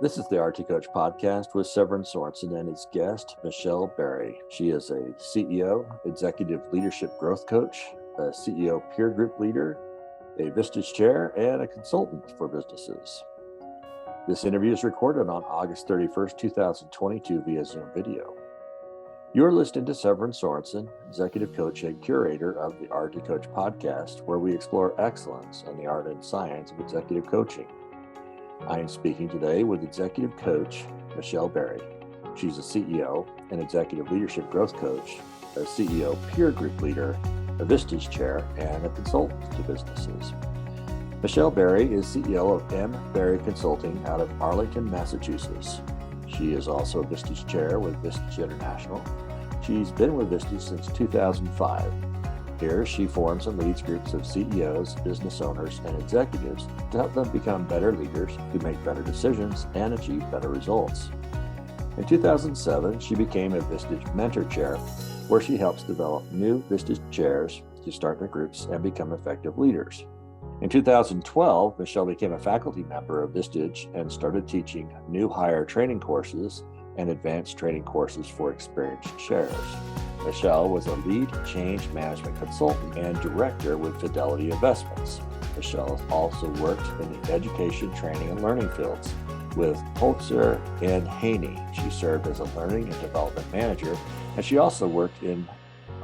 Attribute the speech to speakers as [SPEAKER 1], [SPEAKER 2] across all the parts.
[SPEAKER 1] This is the Arete Coach Podcast with Severin Sorensen and his guest, Michele Barry. She is a CEO, Executive Leadership Growth Coach, a CEO Peer Group Leader, a Vistage Chair, and a consultant for businesses. This interview is recorded on August 31st, 2022 via Zoom video. You're listening to Severin Sorensen, Executive Coach and Curator of the Arete Coach Podcast, where we explore excellence in the art and science of executive coaching. I am speaking today with Executive Coach Michele Barry. She's a CEO and Executive Leadership Growth Coach, a CEO Peer Group Leader, a Vistage Chair, and a consultant to businesses. Michele Barry is CEO of M. Barry Consulting out of Arlington, Massachusetts. She is also a Vistage Chair with Vistage International. She's been with Vistage since 2005. Here, she forms and leads groups of CEOs, business owners, and executives to help them become better leaders who make better decisions and achieve better results. In 2007, she became a Vistage Mentor Chair, where she helps develop new Vistage Chairs to start their groups and become effective leaders. In 2012, Michele became a faculty member of Vistage and started teaching new hire training courses and advanced training courses for experienced chairs. Michele was a lead change management consultant and director with Fidelity Investments. Michele has also worked in the education, training, and learning fields with Politzer and Haney. She served as a learning and development manager, and she also worked in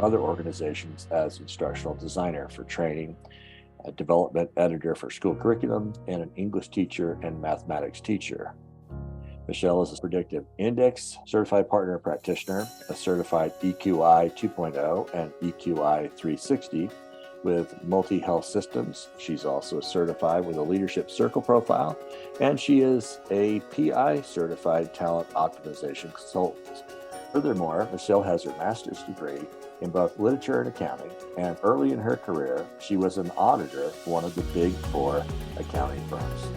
[SPEAKER 1] other organizations as Instructional Designer for training, a Developmental Editor for school curriculum, and an English teacher and mathematics teacher. Michele is a Predictive Index Certified Partner Practitioner, a certified EQI 2.0 and EQI 360 with multi-health systems. She's also certified with a Leadership Circle profile, and she is a PI certified talent optimization consultant. Furthermore, Michele has her master's degree in both literature and accounting, and early in her career, she was an auditor for one of the big four accounting firms.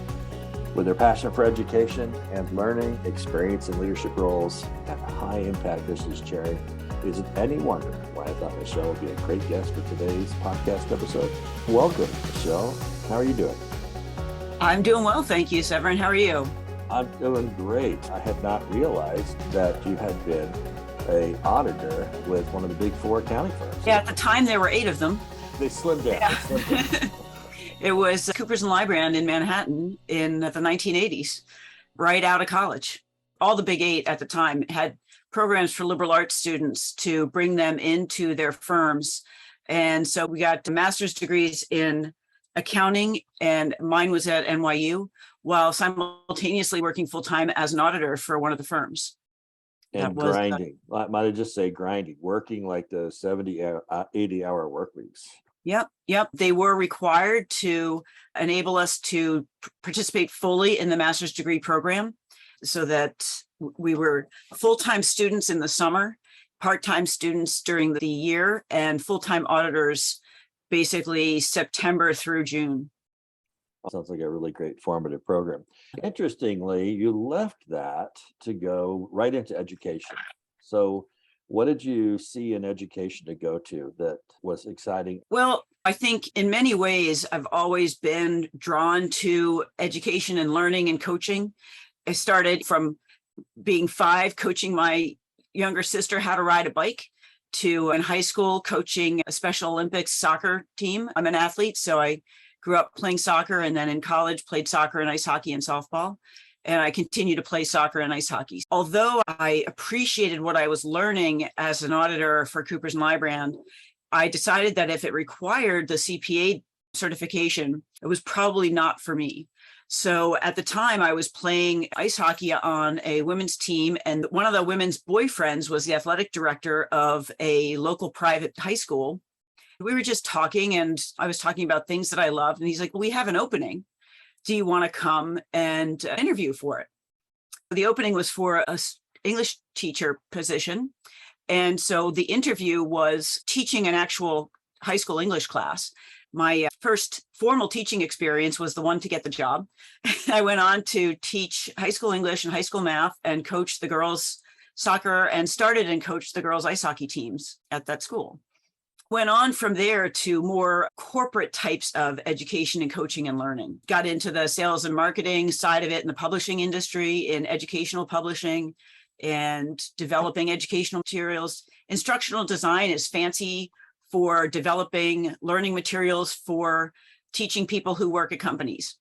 [SPEAKER 1] With her passion for education and learning, experience in leadership roles, and high-impact business chairing, is it any wonder why I thought Michele would be a great guest for today's podcast episode? Welcome, Michele. How are you doing?
[SPEAKER 2] I'm doing well, thank you, Severin. How are you?
[SPEAKER 1] I'm doing great. I had not realized that you had been an auditor with one of the big four accounting firms.
[SPEAKER 2] Yeah, at the time there were 8 of them.
[SPEAKER 1] They slimmed down.
[SPEAKER 2] Yeah. It was Coopers and Lybrand in Manhattan in the 1980s, right out of college. All the big 8 at the time had programs for liberal arts students to bring them into their firms. And so we got master's degrees in accounting, and mine was at NYU, while simultaneously working full-time as an auditor for one of the firms.
[SPEAKER 1] And grinding, I might just say grinding, working like the 70, 80-hour work weeks.
[SPEAKER 2] Yep. They were required to enable us to participate fully in the master's degree program so that we were full-time students in the summer, part-time students during the year, and full-time auditors basically September through June.
[SPEAKER 1] Sounds like a really great formative program. Interestingly, you left that to go right into education. So what did you see in education to go to that was exciting?
[SPEAKER 2] Well, I think in many ways, I've always been drawn to education and learning and coaching. I started from being 5, coaching my younger sister how to ride a bike, to in high school coaching a Special Olympics soccer team. I'm an athlete, so I grew up playing soccer, and then in college played soccer and ice hockey and softball. And I continue to play soccer and ice hockey. Although I appreciated what I was learning as an auditor for Coopers and Lybrand, I decided that if it required the CPA certification, it was probably not for me. So at the time, I was playing ice hockey on a women's team, and one of the women's boyfriends was the athletic director of a local private high school. We were just talking, and I was talking about things that I loved, and he's like, "We have an opening. Do you want to come and interview for it?" The opening was for an English teacher position. And so the interview was teaching an actual high school English class. My first formal teaching experience was the one to get the job. I went on to teach high school English and high school math and coach the girls' soccer, and started and coached the girls' ice hockey teams at that school. Went on from there to more corporate types of education and coaching and learning. Got into the sales and marketing side of it in the publishing industry, in educational publishing and developing educational materials. Instructional design is fancy for developing learning materials for teaching people who work at companies.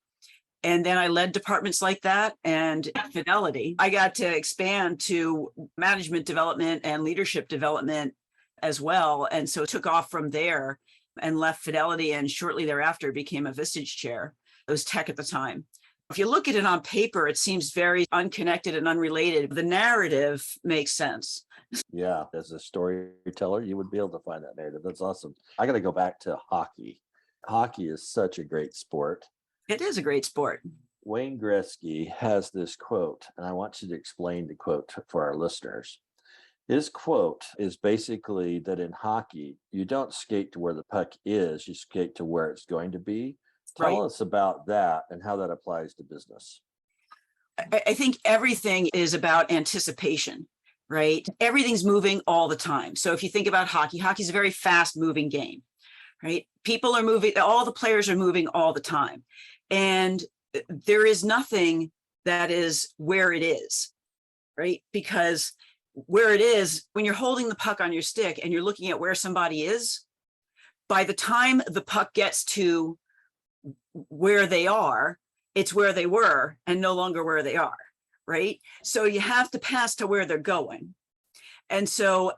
[SPEAKER 2] And then I led departments like that. And at Fidelity, I got to expand to management development and leadership development as well. And so took off from there and left Fidelity, and shortly thereafter became a Vistage Chair. It was tech at the time. If you look at it on paper, it seems very unconnected and unrelated. The narrative makes sense.
[SPEAKER 1] Yeah, as a storyteller, you would be able to find that narrative. That's awesome. I got to go back to hockey. Hockey is such a great sport.
[SPEAKER 2] It is a great sport.
[SPEAKER 1] Wayne Gretzky has this quote, and I want you to explain the quote for our listeners. His quote is basically that in hockey, you don't skate to where the puck is, you skate to where it's going to be. Tell us about that and how that applies to business.
[SPEAKER 2] I think everything is about anticipation, right? Everything's moving all the time. So if you think about hockey, hockey is a very fast moving game, right? People are moving, all the players are moving all the time. And there is nothing that is where it is, right? Because where it is, when you're holding the puck on your stick and you're looking at where somebody is, by the time the puck gets to where they are, it's where they were and no longer where they are, right? So you have to pass to where they're going. And so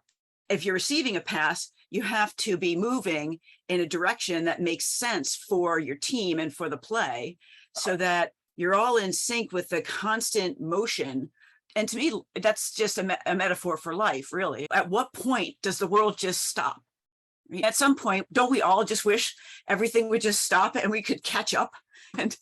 [SPEAKER 2] if you're receiving a pass, you have to be moving in a direction that makes sense for your team and for the play, so that you're all in sync with the constant motion. And to me, that's just a metaphor for life, really. At what point does the world just stop? At some point, don't we all just wish everything would just stop and we could catch up and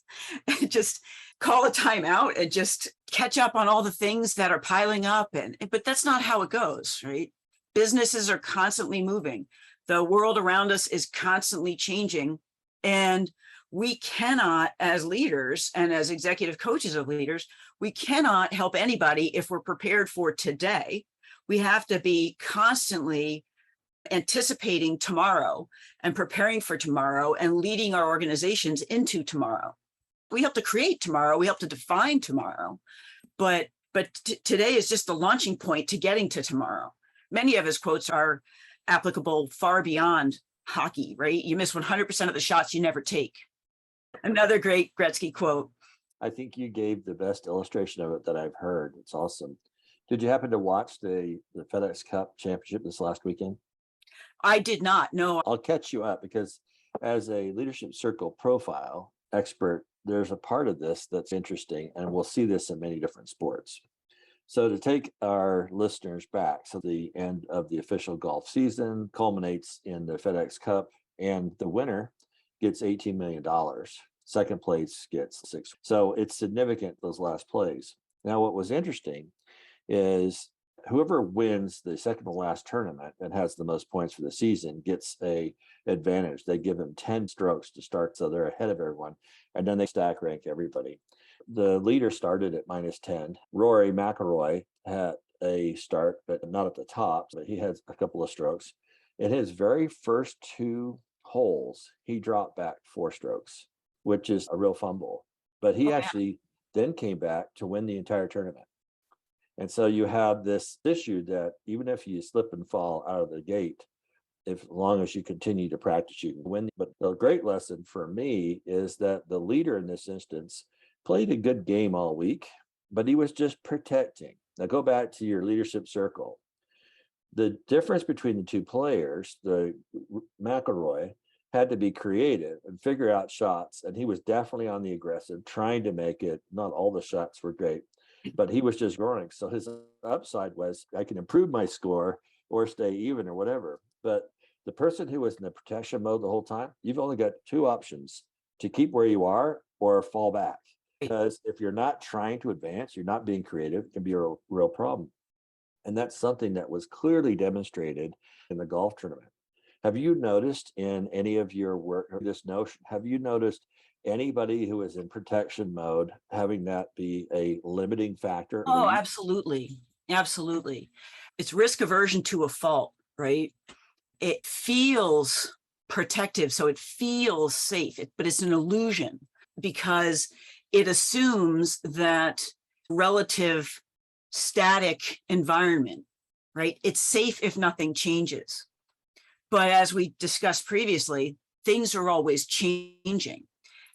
[SPEAKER 2] just call a timeout and just catch up on all the things that are piling up? But that's not how it goes, right? Businesses are constantly moving. The world around us is constantly changing. And we cannot, as leaders and as executive coaches of leaders, we cannot help anybody if we're prepared for today. We have to be constantly anticipating tomorrow and preparing for tomorrow and leading our organizations into tomorrow. We help to create tomorrow. We help to define tomorrow. But today is just the launching point to getting to tomorrow. Many of his quotes are applicable far beyond hockey, right? You miss 100% of the shots you never take. Another great Gretzky quote.
[SPEAKER 1] I think you gave the best illustration of it that I've heard. It's awesome. Did you happen to watch the FedEx Cup championship this last weekend?
[SPEAKER 2] I did not, no.
[SPEAKER 1] I'll catch you up, because as a leadership circle profile expert, there's a part of this that's interesting, and we'll see this in many different sports. So to take our listeners back, so the end of the official golf season culminates in the FedEx Cup, and the winner gets $18 million. Second place gets 6. So it's significant, those last plays. Now, what was interesting is whoever wins the second to last tournament and has the most points for the season gets a advantage. They give them 10 strokes to start, so they're ahead of everyone, and then they stack rank everybody. The leader started at -10. Rory McIlroy had a start, but not at the top, but he had a couple of strokes. In his very first 2 holes, he dropped back 4 strokes, which is a real fumble. But he actually then came back to win the entire tournament. And so you have this issue that even if you slip and fall out of the gate, as long as you continue to practice, you can win. But the great lesson for me is that the leader in this instance played a good game all week, but he was just protecting. Now go back to your leadership circle. The difference between the 2 players, the McIlroy, had to be creative and figure out shots, and he was definitely on the aggressive, trying to make it. Not all the shots were great, but he was just growing. So his upside was, I can improve my score or stay even or whatever. But the person who was in the protection mode the whole time, you've only got 2 options: to keep where you are or fall back. Because if you're not trying to advance, you're not being creative, it can be a real problem. And that's something that was clearly demonstrated in the golf tournament. Have you noticed in any of your work this notion? Have you noticed anybody who is in protection mode having that be a limiting factor?
[SPEAKER 2] Oh, absolutely. Absolutely. It's risk aversion to a fault, right? it feels protective, so it feels safe, but it's an illusion because it assumes that relative static environment, right? It's safe if nothing changes. But as we discussed previously, things are always changing.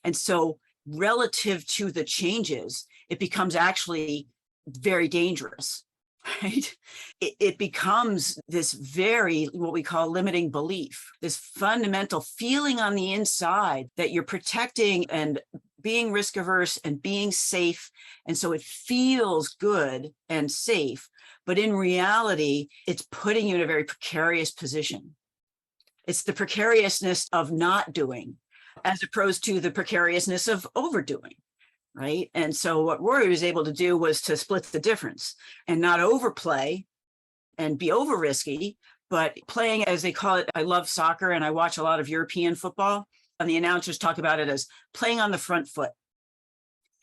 [SPEAKER 2] And so relative to the changes, it becomes actually very dangerous, right? It becomes this very, what we call limiting belief, this fundamental feeling on the inside that you're protecting and being risk averse and being safe. And so it feels good and safe, but in reality, it's putting you in a very precarious position. It's the precariousness of not doing as opposed to the precariousness of overdoing, right? And so what Rory was able to do was to split the difference and not overplay and be over risky, but playing, as they call it. I love soccer and I watch a lot of European football, and the announcers talk about it as playing on the front foot.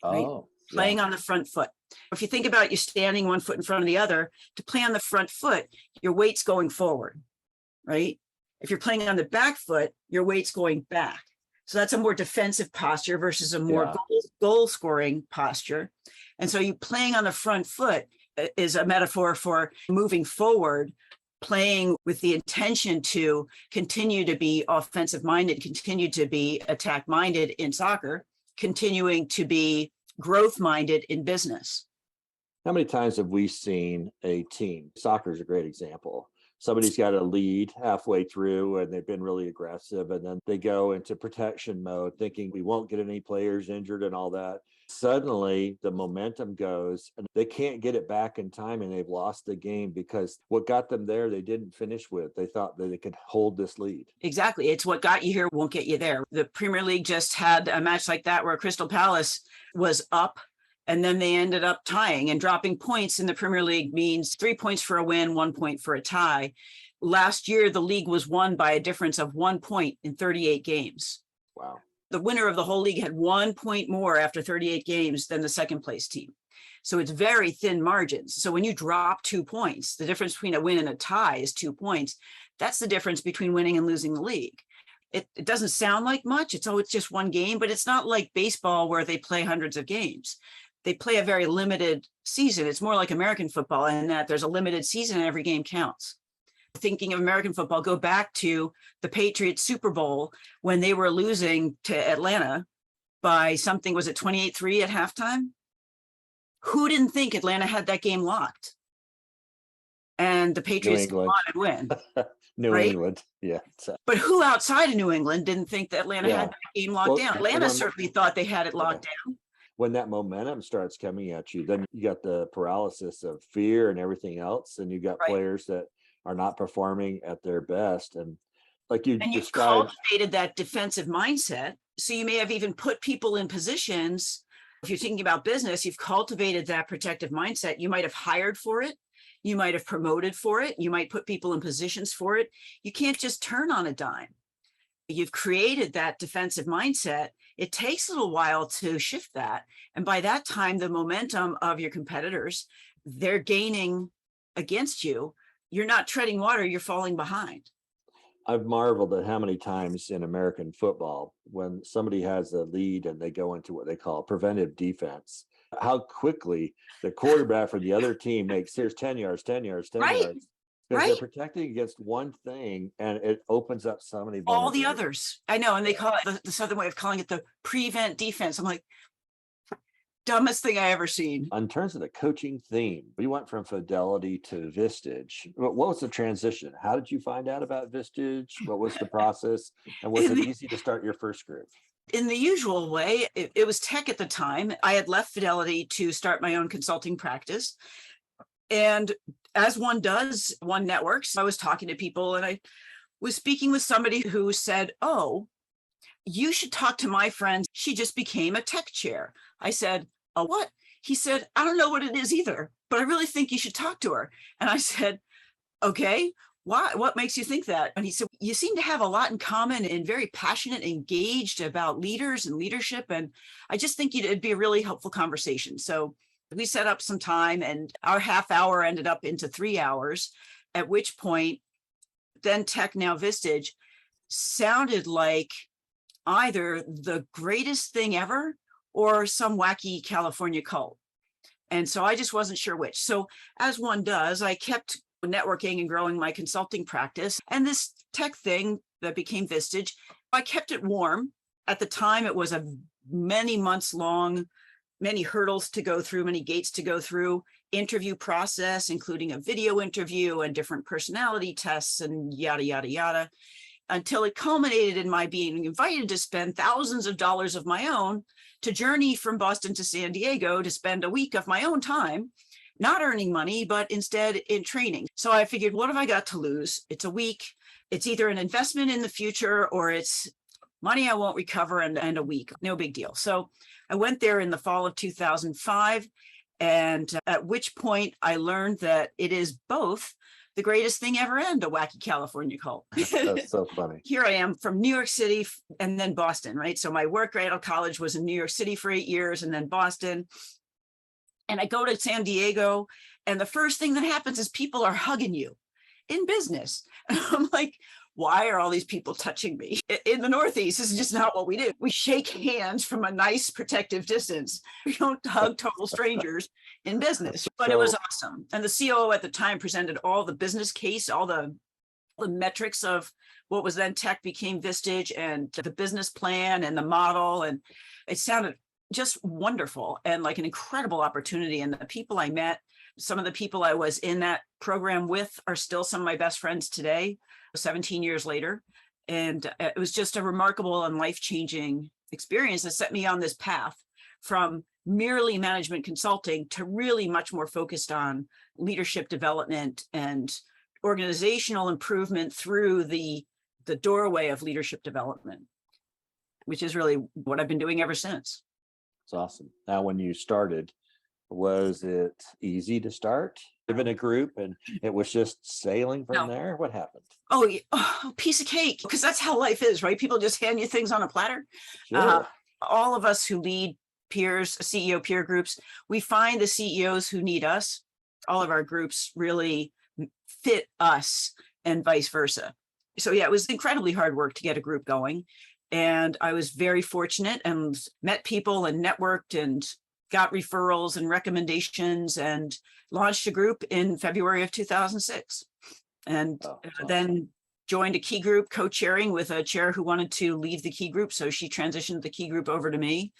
[SPEAKER 2] Right?
[SPEAKER 1] Oh,
[SPEAKER 2] Playing on the front foot. If you think about you standing one foot in front of the other, to play on the front foot, your weight's going forward, right? If you're playing on the back foot, your weight's going back. So that's a more defensive posture versus a more goal scoring posture. And so you playing on the front foot is a metaphor for moving forward, playing with the intention to continue to be offensive minded, continue to be attack minded in soccer, continuing to be growth minded in business.
[SPEAKER 1] How many times have we seen a team? Soccer is a great example. Somebody's got a lead halfway through and they've been really aggressive, and then they go into protection mode thinking we won't get any players injured and all that. Suddenly the momentum goes and they can't get it back in time, and they've lost the game because what got them there they didn't finish with. They thought that they could hold this lead.
[SPEAKER 2] Exactly. It's what got you here won't get you there. The Premier League just had a match like that where Crystal Palace was up and then they ended up tying, and dropping points in the Premier League means 3 points for a win, 1 point for a tie. Last year, the league was won by a difference of 1 point in 38 games.
[SPEAKER 1] Wow.
[SPEAKER 2] The winner of the whole league had 1 point more after 38 games than the second place team. So it's very thin margins. So when you drop 2 points, the difference between a win and a tie is 2 points. That's the difference between winning and losing the league. It doesn't sound like much. It's just one game, but it's not like baseball where they play hundreds of games. They play a very limited season. It's more like American football in that there's a limited season and every game counts. Thinking of American football, go back to the Patriots Super Bowl when they were losing to Atlanta by something, was it 28-3 at halftime? Who didn't think Atlanta had that game locked? And the Patriots won and win.
[SPEAKER 1] New England, yeah.
[SPEAKER 2] But who outside of New England didn't think that Atlanta had that game locked down? Atlanta certainly thought they had it locked down.
[SPEAKER 1] When that momentum starts coming at you, then you got the paralysis of fear and everything else, and you got players that are not performing at their best. And like you described,
[SPEAKER 2] cultivated that defensive mindset. So you may have even put people in positions. If you're thinking about business, you've cultivated that protective mindset. You might have hired for it. You might have promoted for it. You might put people in positions for it. You can't just turn on a dime. You've created that defensive mindset. It takes a little while to shift that. And by that time, the momentum of your competitors, they're gaining against you. You're not treading water, you're falling behind.
[SPEAKER 1] I've marveled at how many times in American football, when somebody has a lead and they go into what they call preventive defense, how quickly the quarterback for the other team makes, here's 10 yards, 10 yards, 10 yards. Because they're protecting against one thing, and it opens up so many.
[SPEAKER 2] All the others. I know. And they call it the Southern way of calling it the prevent defense. I'm like, dumbest thing I ever seen.
[SPEAKER 1] In terms of the coaching theme, we went from Fidelity to Vistage. What was the transition? How did you find out about Vistage? What was the process? And was it easy to start your first group?
[SPEAKER 2] In the usual way, it was tech at the time. I had left Fidelity to start my own consulting practice. And as one does, one networks. I was talking to people and I was speaking with somebody who said, oh, you should talk to my friend. She just became a tech chair. I said, oh, what? He said, I don't know what it is either, but I really think you should talk to her. And I said, okay, why? What makes you think that? And he said, you seem to have a lot in common and very passionate, engaged about leaders and leadership. And I just think it'd be a really helpful conversation. So we set up some time and our half hour ended up into 3 hours, at which point then Tech, now Vistage, sounded like either the greatest thing ever or some wacky California cult. And so I just wasn't sure which. So as one does, I kept networking and growing my consulting practice. And this tech thing that became Vistage, I kept it warm. At the time, it was a many months long, many hurdles to go through, many gates to go through, interview process, including a video interview and different personality tests and yada, yada, yada, until it culminated in my being invited to spend thousands of dollars of my own to journey from Boston to San Diego to spend a week of my own time, not earning money, but instead in training. So I figured, what have I got to lose? It's a week. It's either an investment in the future or it's money I won't recover and a week. No big deal. So I went there in the fall of 2005, and at which point I learned that it is both the greatest thing ever and a wacky California cult.
[SPEAKER 1] That's so funny.
[SPEAKER 2] Here I am from New York City and then Boston, right? So my work right out of college was in New York City for 8 years and then Boston. And I go to San Diego, and the first thing that happens is people are hugging you in business. And I'm like, why are all these people touching me? In the Northeast, this is just not what we do. We shake hands from a nice protective distance. We don't hug total strangers in business, but it was awesome. And the COO at the time presented all the business case, all the metrics of what was then Tech became Vistage, and the business plan and the model. And it sounded just wonderful and like an incredible opportunity. And the people I met, some of the people I was in that program with are still some of my best friends today, 17 years later. And it was just a remarkable and life-changing experience that set me on this path from merely management consulting to really much more focused on leadership development and organizational improvement through the doorway of leadership development, which is really what I've been doing ever since.
[SPEAKER 1] It's awesome. Now, when you started, was it easy to start? Given a group and it was just sailing from there? What happened?
[SPEAKER 2] Oh, piece of cake, because that's how life is, right? People just hand you things on a platter.
[SPEAKER 1] Sure.
[SPEAKER 2] All of us who lead peers, CEO peer groups, we find the CEOs who need us. All of our groups really fit us and vice versa. So yeah, it was incredibly hard work to get a group going. And I was very fortunate and met people and networked and got referrals and recommendations and launched a group in February of 2006. And then joined a key group, co-chairing with a chair who wanted to leave the key group. So she transitioned the key group over to me,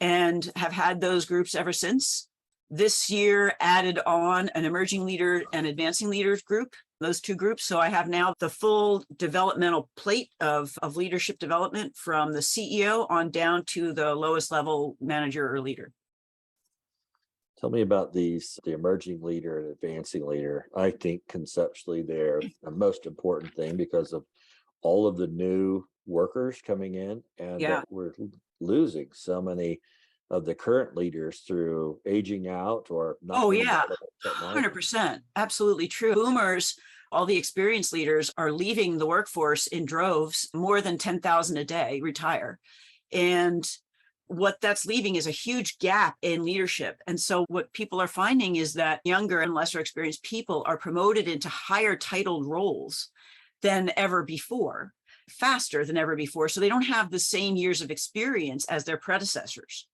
[SPEAKER 2] and have had those groups ever since. This year added on an emerging leader and advancing leaders group, those two groups. So I have now the full developmental plate of leadership development from the CEO on down to the lowest level manager or leader.
[SPEAKER 1] Tell me about the emerging leader and advancing leader. I think conceptually they're the most important thing because of all of the new workers coming in, and that we're losing so many of the current leaders through aging out or not.
[SPEAKER 2] 100%. Absolutely true. Boomers, all the experienced leaders are leaving the workforce in droves, more than 10,000 a day retire. And what that's leaving is a huge gap in leadership. And so what people are finding is that younger and lesser experienced people are promoted into higher titled roles than ever before, faster than ever before. So they don't have the same years of experience as their predecessors.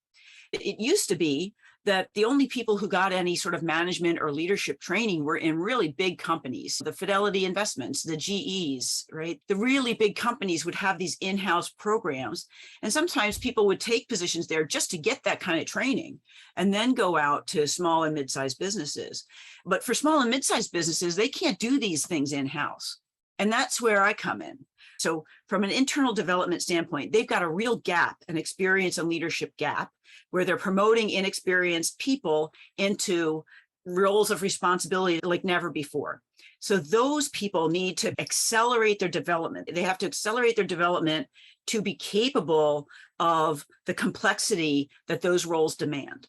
[SPEAKER 2] It used to be that the only people who got any sort of management or leadership training were in really big companies, the Fidelity Investments, the GEs, right? The really big companies would have these in-house programs. And sometimes people would take positions there just to get that kind of training and then go out to small and mid-sized businesses. But for small and mid-sized businesses, they can't do these things in-house. And that's where I come in. So from an internal development standpoint, they've got a real gap, an experience and leadership gap, where they're promoting inexperienced people into roles of responsibility like never before. So those people need to accelerate their development. They have to accelerate their development to be capable of the complexity that those roles demand.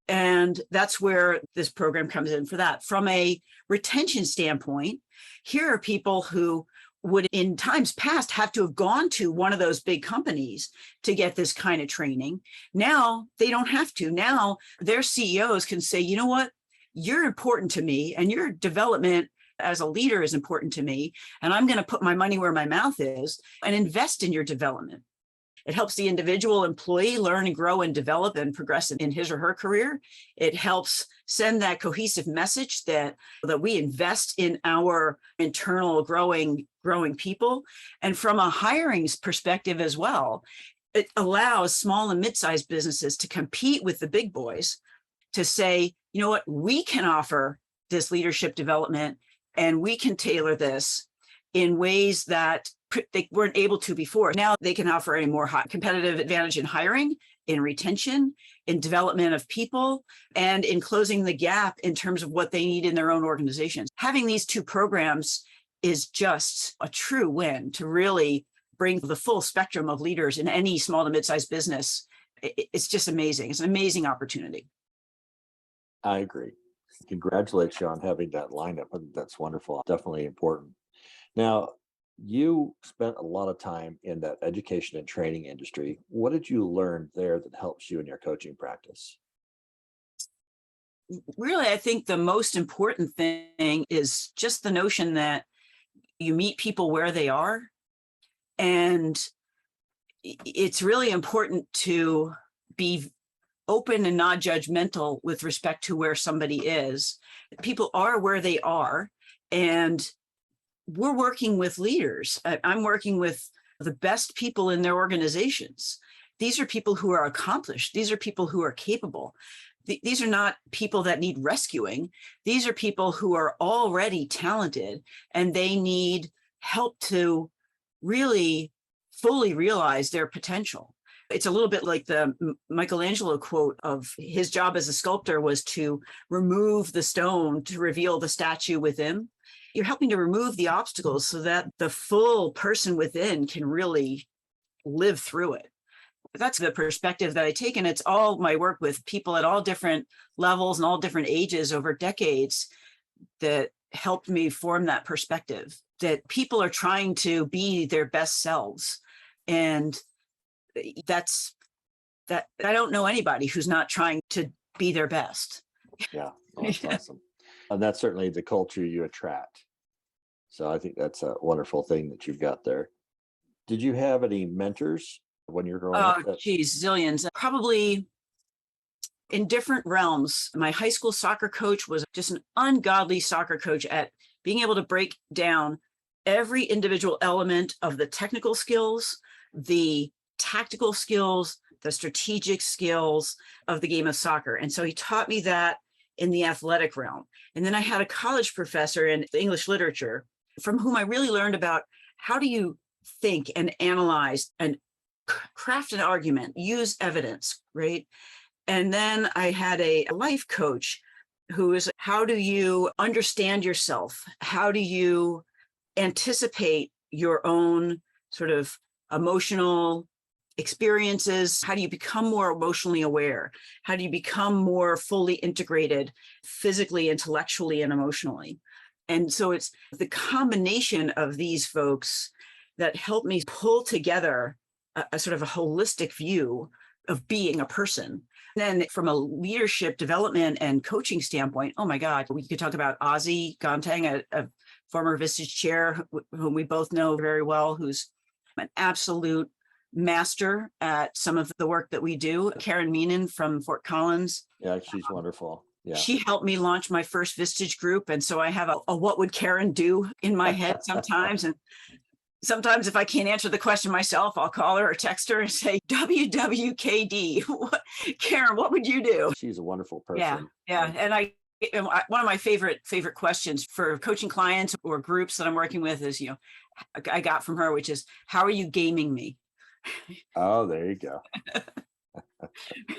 [SPEAKER 2] And that's where this program comes in for that. From a retention standpoint, here are people who would in times past have to have gone to one of those big companies to get this kind of training. Now they don't have to. Now their CEOs can say, you know what, you're important to me and your development as a leader is important to me. And I'm going to put my money where my mouth is and invest in your development. It helps the individual employee learn and grow and develop and progress in his or her career. It helps send that cohesive message that we invest in our internal growing people. And from a hiring perspective as well, it allows small and mid-sized businesses to compete with the big boys to say, you know what, we can offer this leadership development and we can tailor this in ways that they weren't able to before. Now they can offer a more competitive advantage in hiring, in retention, in development of people, and in closing the gap in terms of what they need in their own organizations. Having these two programs is just a true win to really bring the full spectrum of leaders in any small to mid-sized business. It's just amazing. It's an amazing opportunity.
[SPEAKER 1] I agree. Congratulations on having that lineup. I think that's wonderful. Definitely important. Now, you spent a lot of time in that education and training industry. What did you learn there that helps you in your coaching practice?
[SPEAKER 2] Really, I think the most important thing is just the notion that you meet people where they are. And it's really important to be open and not judgmental with respect to where somebody is. People are where they are, and we're working with leaders. I'm working with the best people in their organizations. These are people who are accomplished. These are people who are capable. These are not people that need rescuing. These are people who are already talented, and they need help to really fully realize their potential. It's a little bit like the Michelangelo quote of his job as a sculptor was to remove the stone to reveal the statue within. You're helping to remove the obstacles so that the full person within can really live through it. That's the perspective that I take, and it's all my work with people at all different levels and all different ages over decades that helped me form that perspective, that people are trying to be their best selves. And that's that. I don't know anybody who's not trying to be their best.
[SPEAKER 1] Yeah, well, that's awesome. And that's certainly the culture you attract. So I think that's a wonderful thing that you've got there. Did you have any mentors when you were growing up?
[SPEAKER 2] Oh, geez, zillions. Probably in different realms. My high school soccer coach was just an ungodly soccer coach at being able to break down every individual element of the technical skills, the tactical skills, the strategic skills of the game of soccer. And so he taught me that in the athletic realm. And then I had a college professor in English literature from whom I really learned about how do you think and analyze and craft an argument, use evidence, right? And then I had a life coach who is, how do you understand yourself? How do you anticipate your own sort of emotional experiences? How do you become more emotionally aware? How do you become more fully integrated physically, intellectually, and emotionally? And so it's the combination of these folks that help me pull together a sort of a holistic view of being a person. Then from a leadership development and coaching standpoint, oh my God, we could talk about Ozzy Gontang, a former Vistage Chair, whom we both know very well, who's an absolute master at some of the work that we do. Karen Meenan from Fort Collins.
[SPEAKER 1] Yeah, she's wonderful. Yeah.
[SPEAKER 2] She helped me launch my first Vistage group. And so I have a what would Karen do in my head sometimes. And sometimes if I can't answer the question myself, I'll call her or text her and say, WWKD, Karen, what would you do?
[SPEAKER 1] She's a wonderful person.
[SPEAKER 2] Yeah. And one of my favorite questions for coaching clients or groups that I'm working with is, I got from her, which is, how are you gaming me?
[SPEAKER 1] Oh, there you go.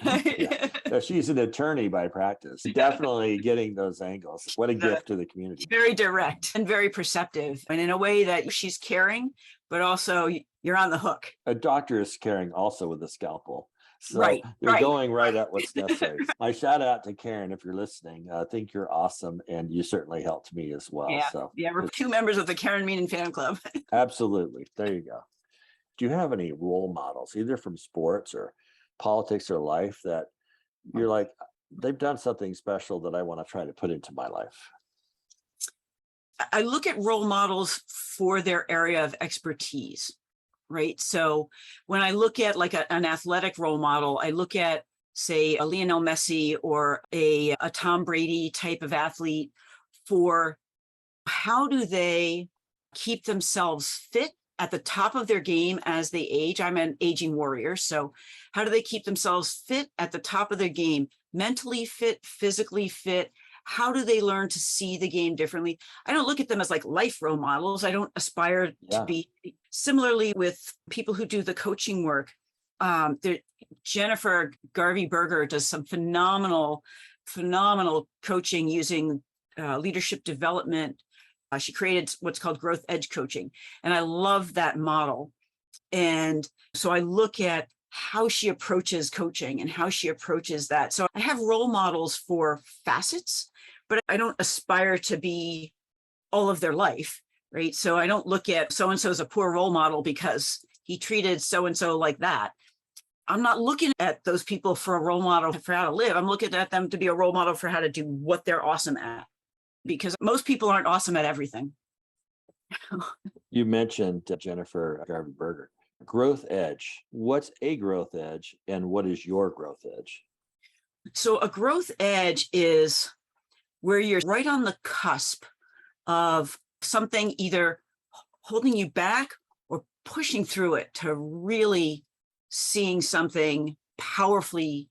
[SPEAKER 1] Yeah. So she's an attorney by practice. Definitely getting those angles. What a gift to the community.
[SPEAKER 2] Very direct and very perceptive, and in a way that she's caring, but also you're on the hook.
[SPEAKER 1] A doctor is caring also with a scalpel. So
[SPEAKER 2] right,
[SPEAKER 1] you're going right at what's necessary. My shout out to Karen, if you're listening. I think you're awesome, and you certainly helped me as well.
[SPEAKER 2] Yeah, we're two members of the Karen Meenan fan club.
[SPEAKER 1] Absolutely. There you go. Do you have any role models, either from sports or politics or life, that you're like, they've done something special that I want to try to put into my life?
[SPEAKER 2] I look at role models for their area of expertise, right? So when I look at like an athletic role model, I look at, say, a Lionel Messi or a Tom Brady type of athlete for how do they keep themselves fit at the top of their game as they age. I'm an aging warrior. So how do they keep themselves fit at the top of their game, mentally fit, physically fit? How do they learn to see the game differently? I don't look at them as like life role models. I don't aspire to be. Similarly with people who do the coaching work. Jennifer Garvey-Berger does some phenomenal coaching using leadership development. She created what's called growth edge coaching. And I love that model. And so I look at how she approaches coaching and how she approaches that. So I have role models for facets, but I don't aspire to be all of their life, right? So I don't look at so-and-so as a poor role model because he treated so-and-so like that. I'm not looking at those people for a role model for how to live. I'm looking at them to be a role model for how to do what they're awesome at. Because most people aren't awesome at everything.
[SPEAKER 1] You mentioned Jennifer Garvey-Berger. Growth edge. What's a growth edge and what is your growth edge?
[SPEAKER 2] So a growth edge is where you're right on the cusp of something either holding you back or pushing through it to really seeing something powerfully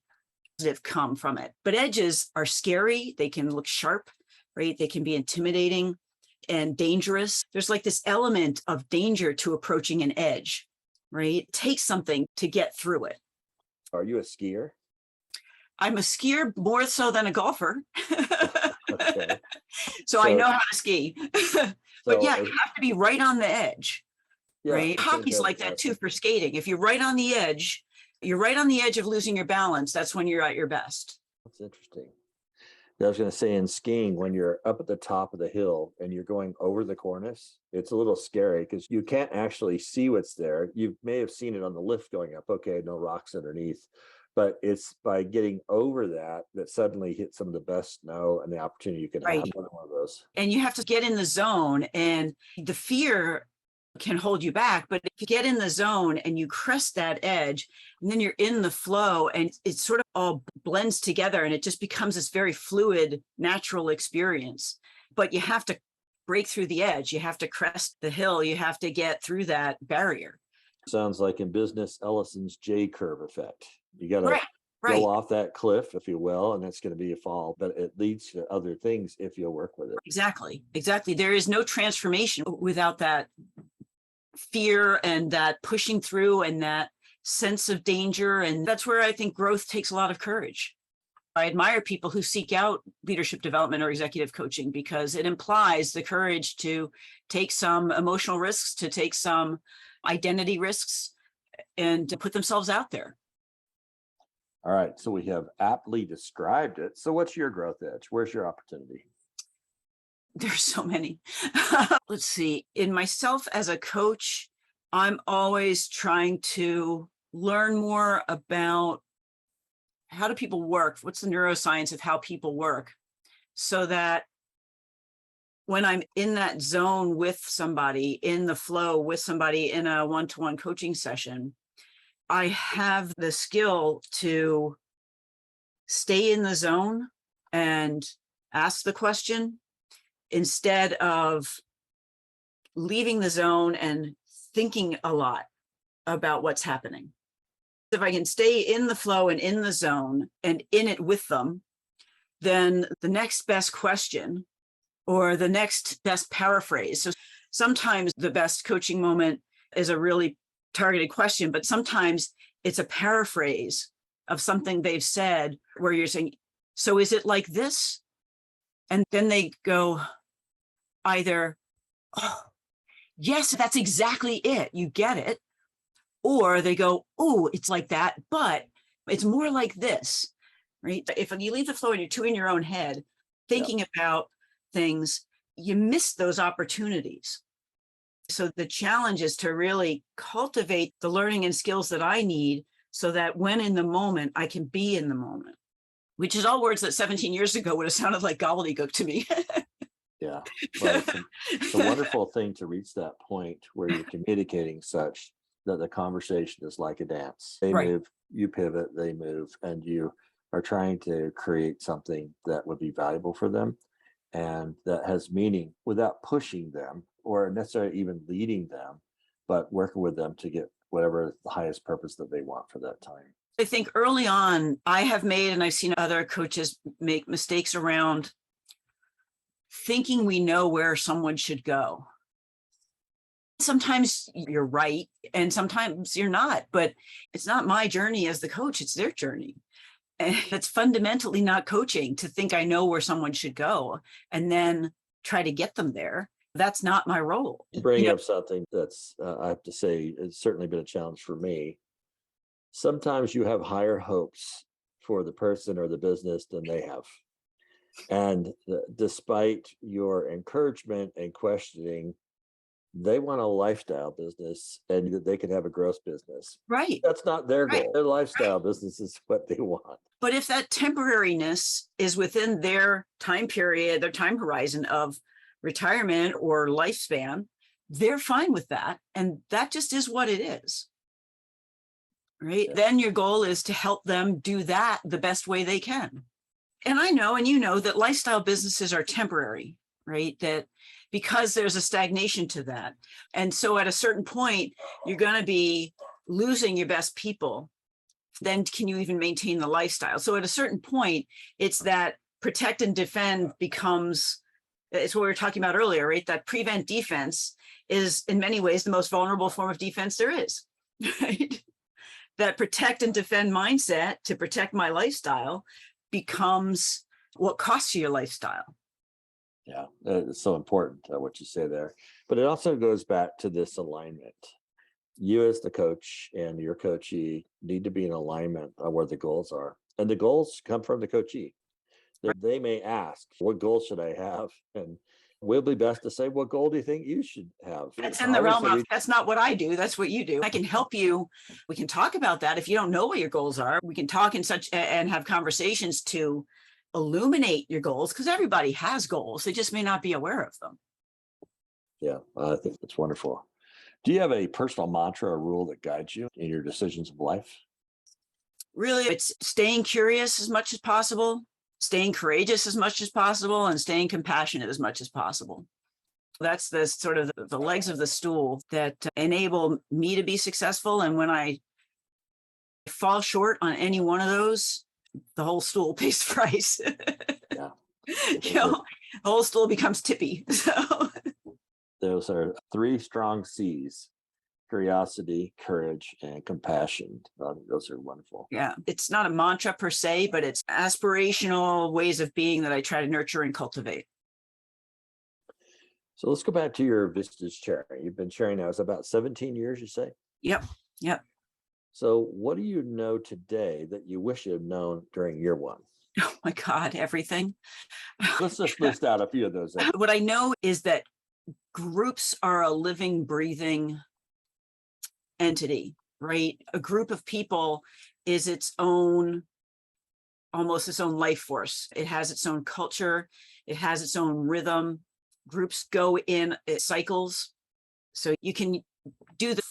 [SPEAKER 2] positive come from it. But edges are scary. They can look sharp. Right? They can be intimidating and dangerous. There's like this element of danger to approaching an edge, right? It takes something to get through it.
[SPEAKER 1] Are you a skier?
[SPEAKER 2] I'm a skier more so than a golfer.
[SPEAKER 1] Okay.
[SPEAKER 2] So I know how to ski. But yeah, you have to be right on the edge, right? Hockey's like that too for skating. If you're right on the edge, you're right on the edge of losing your balance. That's when you're at your best.
[SPEAKER 1] That's interesting. I was going to say in skiing, when you're up at the top of the hill and you're going over the cornice, it's a little scary because you can't actually see what's there. You may have seen it on the lift going up. Okay, no rocks underneath. But it's by getting over that suddenly hit some of the best snow and the opportunity you can have on one of those.
[SPEAKER 2] And you have to get in the zone, and the fear can hold you back. But if you get in the zone and you crest that edge, and then you're in the flow and it sort of all blends together and it just becomes this very fluid, natural experience. But you have to break through the edge. You have to crest the hill. You have to get through that barrier.
[SPEAKER 1] Sounds like in business, Ellison's J curve effect. You got to go off that cliff, if you will, and it's going to be a fall, but it leads to other things if you'll work with it.
[SPEAKER 2] Exactly. There is no transformation without that fear and that pushing through and that sense of danger. And that's where I think growth takes a lot of courage. I admire people who seek out leadership development or executive coaching because it implies the courage to take some emotional risks, to take some identity risks, and to put themselves out there.
[SPEAKER 1] All right. So we have aptly described it. So what's your growth edge? Where's your opportunity?
[SPEAKER 2] There's so many. Let's see. In myself as a coach, I'm always trying to learn more about how do people work? What's the neuroscience of how people work? So that when I'm in that zone with somebody, in the flow with somebody in a one-to-one coaching session, I have the skill to stay in the zone and ask the question instead of leaving the zone and thinking a lot about what's happening. If I can stay in the flow and in the zone and in it with them, then the next best question or the next best paraphrase. So sometimes the best coaching moment is a really targeted question, but sometimes it's a paraphrase of something they've said where you're saying, so is it like this? And then they go either, oh, yes, that's exactly it. You get it. Or they go, oh, it's like that, but it's more like this, right? If you leave the flow and you're too in your own head, thinking about things, you miss those opportunities. So the challenge is to really cultivate the learning and skills that I need so that when in the moment, I can be in the moment, which is all words that 17 years ago would have sounded like gobbledygook to me.
[SPEAKER 1] Yeah. Well, it's a wonderful thing to reach that point where you're communicating such that the conversation is like a dance. They
[SPEAKER 2] Right.
[SPEAKER 1] move, you pivot, they move, and you are trying to create something that would be valuable for them and that has meaning without pushing them or necessarily even leading them, but working with them to get whatever the highest purpose that they want for that time.
[SPEAKER 2] I think early on, I have made, and I've seen other coaches make mistakes around thinking we know where someone should go. Sometimes you're right, and sometimes you're not, but it's not my journey as the coach, it's their journey. And it's fundamentally not coaching to think I know where someone should go and then try to get them there. That's not my role.
[SPEAKER 1] Bring up something that's, I have to say, it's certainly been a challenge for me. Sometimes you have higher hopes for the person or the business than they have. And despite your encouragement and questioning, they want a lifestyle business and that they can have a growth business.
[SPEAKER 2] Right.
[SPEAKER 1] That's not their goal. Their lifestyle business is what they want.
[SPEAKER 2] But if that temporariness is within their time period, their time horizon of retirement or lifespan, they're fine with that. And that just is what it is. Right. Yeah. Then your goal is to help them do that the best way they can. And I know, and you know, that lifestyle businesses are temporary, right? That because there's a stagnation to that. And so at a certain point, you're going to be losing your best people. Then can you even maintain the lifestyle? So at a certain point, it's that protect and defend becomes, it's what we were talking about earlier, right? That prevent defense is in many ways the most vulnerable form of defense there is, right? That protect and defend mindset to protect my lifestyle becomes what costs you your lifestyle.
[SPEAKER 1] Yeah, it's so important what you say there. But it also goes back to this alignment. You as the coach and your coachee need to be in alignment on where the goals are. And the goals come from the coachee. They may ask, what goal should I have? And we'll be best to say, what goal do you think you should have?
[SPEAKER 2] That's in the realm of, that's not what I do. That's what you do. I can help you. We can talk about that. If you don't know what your goals are, we can talk in such and have conversations to illuminate your goals, because everybody has goals. They just may not be aware of them.
[SPEAKER 1] Yeah, I think that's wonderful. Do you have a personal mantra or rule that guides you in your decisions of life?
[SPEAKER 2] Really, it's staying curious as much as possible, staying courageous as much as possible, and staying compassionate as much as possible. That's the sort of the legs of the stool that enable me to be successful. And when I fall short on any one of those, the whole stool pays the price.
[SPEAKER 1] Yeah.
[SPEAKER 2] You know, the whole stool becomes tippy. So
[SPEAKER 1] those are three strong C's: curiosity, courage, and compassion. Those are wonderful.
[SPEAKER 2] Yeah, it's not a mantra per se, but it's aspirational ways of being that I try to nurture and cultivate.
[SPEAKER 1] So let's go back to your Vistage Chair. You've been chairing now, it's about 17 years, you say?
[SPEAKER 2] Yep.
[SPEAKER 1] So what do you know today that you wish you had known during year one?
[SPEAKER 2] Oh my God, everything.
[SPEAKER 1] Let's just list out a few of those.
[SPEAKER 2] What I know is that groups are a living, breathing entity, right? A group of people is its own, almost its own life force. It has its own culture. It has its own rhythm. Groups go in cycles. So you can do the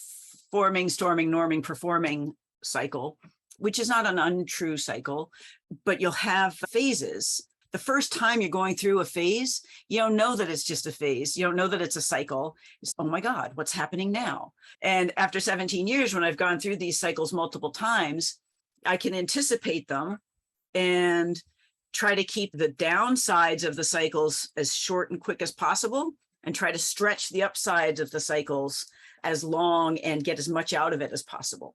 [SPEAKER 2] forming, storming, norming, performing cycle, which is not an untrue cycle, but you'll have phases. The first time you're going through a phase, you don't know that it's just a phase. You don't know that it's a cycle. It's, oh my God, what's happening now? And after 17 years, when I've gone through these cycles multiple times, I can anticipate them and try to keep the downsides of the cycles as short and quick as possible, and try to stretch the upsides of the cycles as long and get as much out of it as possible.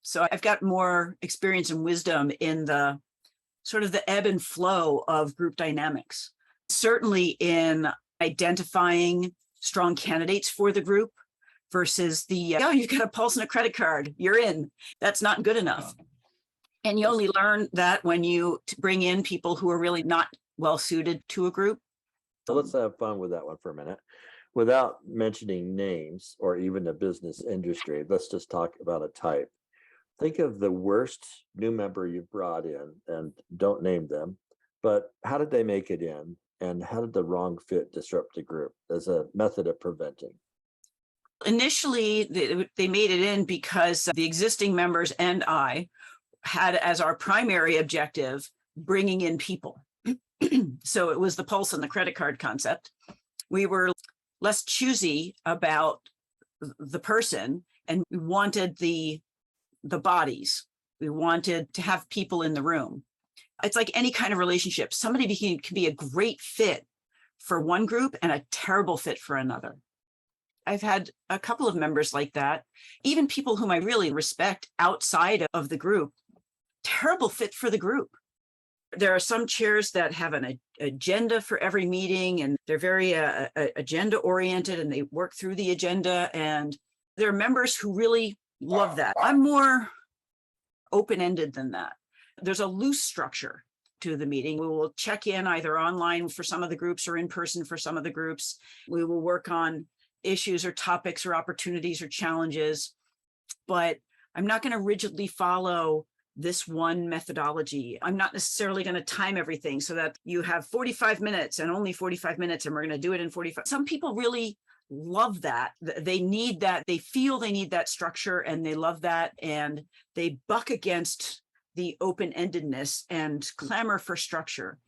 [SPEAKER 2] So I've got more experience and wisdom in the sort of the ebb and flow of group dynamics, certainly in identifying strong candidates for the group versus the, oh, you've got a pulse and a credit card, you're in. That's not good enough. And you only learn that when you bring in people who are really not well suited to a group.
[SPEAKER 1] So let's have fun with that one for a minute. Without mentioning names or even the business industry, let's just talk about a type. Think of the worst new member you've brought in, and don't name them, but how did they make it in? And how did the wrong fit disrupt the group as a method of preventing?
[SPEAKER 2] Initially, they made it in because the existing members and I had as our primary objective bringing in people. So it was the pulse and the credit card concept. We were less choosy about the person, and we wanted the bodies. We wanted to have people in the room. It's like any kind of relationship. Somebody can be a great fit for one group and a terrible fit for another. I've had a couple of members like that, even people whom I really respect outside of the group, terrible fit for the group. There are some chairs that have an agenda for every meeting, and they're very agenda oriented, and they work through the agenda. And there are members who really love that. I'm more open-ended than that. There's a loose structure to the meeting. We will check in either online for some of the groups or in person for some of the groups. We will work on issues or topics or opportunities or challenges, but I'm not going to rigidly follow this one methodology. I'm not necessarily going to time everything so that you have 45 minutes and only 45 minutes, and we're going to do it in 45. Some people really love that. They need that. They feel they need that structure, and they love that. And they buck against the open-endedness and clamor for structure.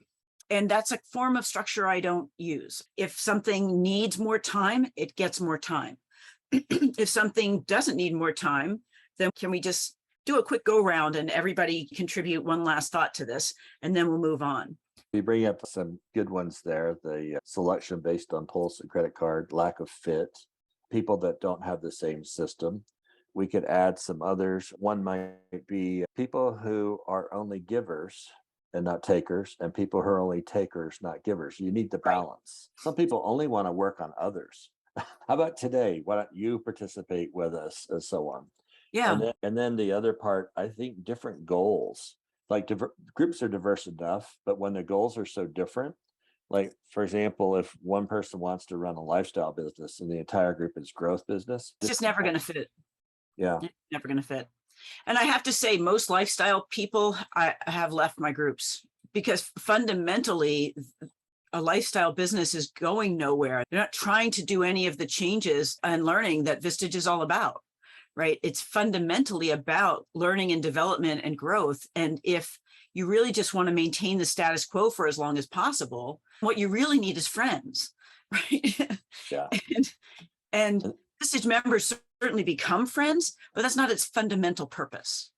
[SPEAKER 2] And that's a form of structure I don't use. If something needs more time, it gets more time. If something doesn't need more time, then can we just do a quick go round and everybody contribute one last thought to this, and then we'll move on.
[SPEAKER 1] You bring up some good ones there. The selection based on pulse and credit card, lack of fit, people that don't have the same system. We could add some others. One might be people who are only givers and not takers, and people who are only takers, not givers. You need the balance. Right. Some people only want to work on others. How about today? Why don't you participate with us, and so on?
[SPEAKER 2] Yeah.
[SPEAKER 1] And then the other part, I think different goals. Like groups are diverse enough, but when the goals are so different, like for example, if one person wants to run a lifestyle business and the entire group is growth business,
[SPEAKER 2] it's just never going to fit.
[SPEAKER 1] Yeah.
[SPEAKER 2] It's never going to fit. And I have to say, most lifestyle people I have left my groups because fundamentally a lifestyle business is going nowhere. They're not trying to do any of the changes and learning that Vistage is all about. Right? It's fundamentally about learning and development and growth. And if you really just want to maintain the status quo for as long as possible, what you really need is friends, right?
[SPEAKER 1] Yeah.
[SPEAKER 2] And Vistage members certainly become friends, but that's not its fundamental purpose.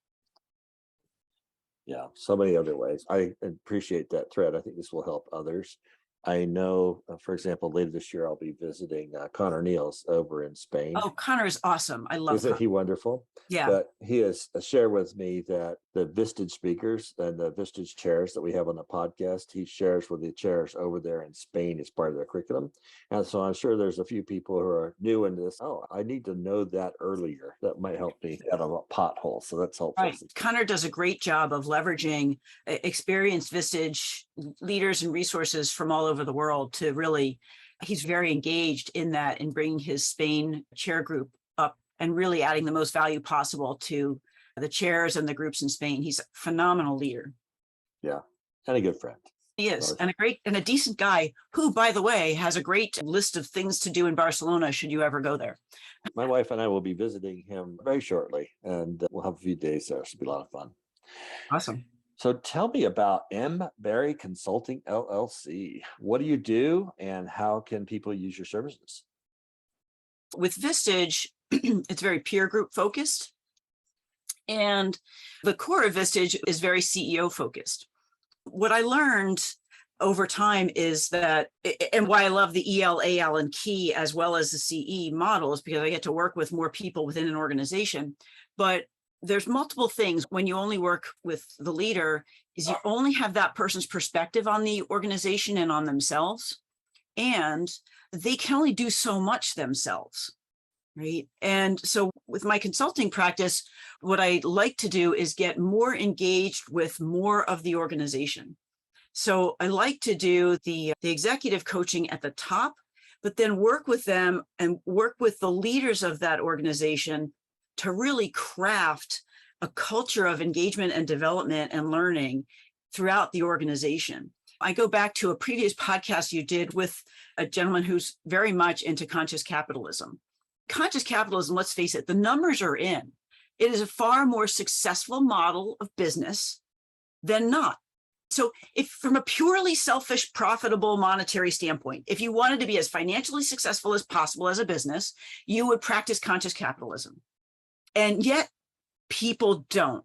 [SPEAKER 1] Yeah, so many other ways. I appreciate that thread. I think this will help others. I know, for example, later this year, I'll be visiting Connor Niels over in Spain.
[SPEAKER 2] Oh, Connor is awesome. I love
[SPEAKER 1] Isn't he wonderful?
[SPEAKER 2] Yeah.
[SPEAKER 1] But he has shared with me that the Vistage speakers and the Vistage chairs that we have on the podcast, he shares with the chairs over there in Spain as part of their curriculum. And so I'm sure there's a few people who are new into this. Oh, I need to know that earlier. That might help me out of a pothole. So that's helpful.
[SPEAKER 2] Right. Connor does a great job of leveraging experienced Vistage leaders and resources from all over the world to really, he's very engaged in that, in bringing his Spain chair group up and really adding the most value possible to the chairs and the groups in Spain. He's a phenomenal leader.
[SPEAKER 1] Yeah, and a good friend.
[SPEAKER 2] He is, and a decent guy who, by the way, has a great list of things to do in Barcelona should you ever go there.
[SPEAKER 1] My wife and I will be visiting him very shortly, and we'll have a few days there. So it'll be a lot of fun.
[SPEAKER 2] Awesome.
[SPEAKER 1] So tell me about M. Barry Consulting LLC. What do you do, and how can people use your services?
[SPEAKER 2] With Vistage, it's very peer group focused. And the core of Vistage is very CEO focused. What I learned over time is that, and why I love the EL, AL, and KEY as well as the CE models, because I get to work with more people within an organization. But there's multiple things when you only work with the leader is you only have that person's perspective on the organization and on themselves. And they can only do so much themselves, right? And so with my consulting practice, what I like to do is get more engaged with more of the organization. So I like to do the executive coaching at the top, but then work with them and work with the leaders of that organization to really craft a culture of engagement and development and learning throughout the organization. I go back to a previous podcast you did with a gentleman who's very much into conscious capitalism. Conscious capitalism, let's face it, the numbers are in. It is a far more successful model of business than not. So if from a purely selfish, profitable monetary standpoint, if you wanted to be as financially successful as possible as a business, you would practice conscious capitalism. And yet people don't.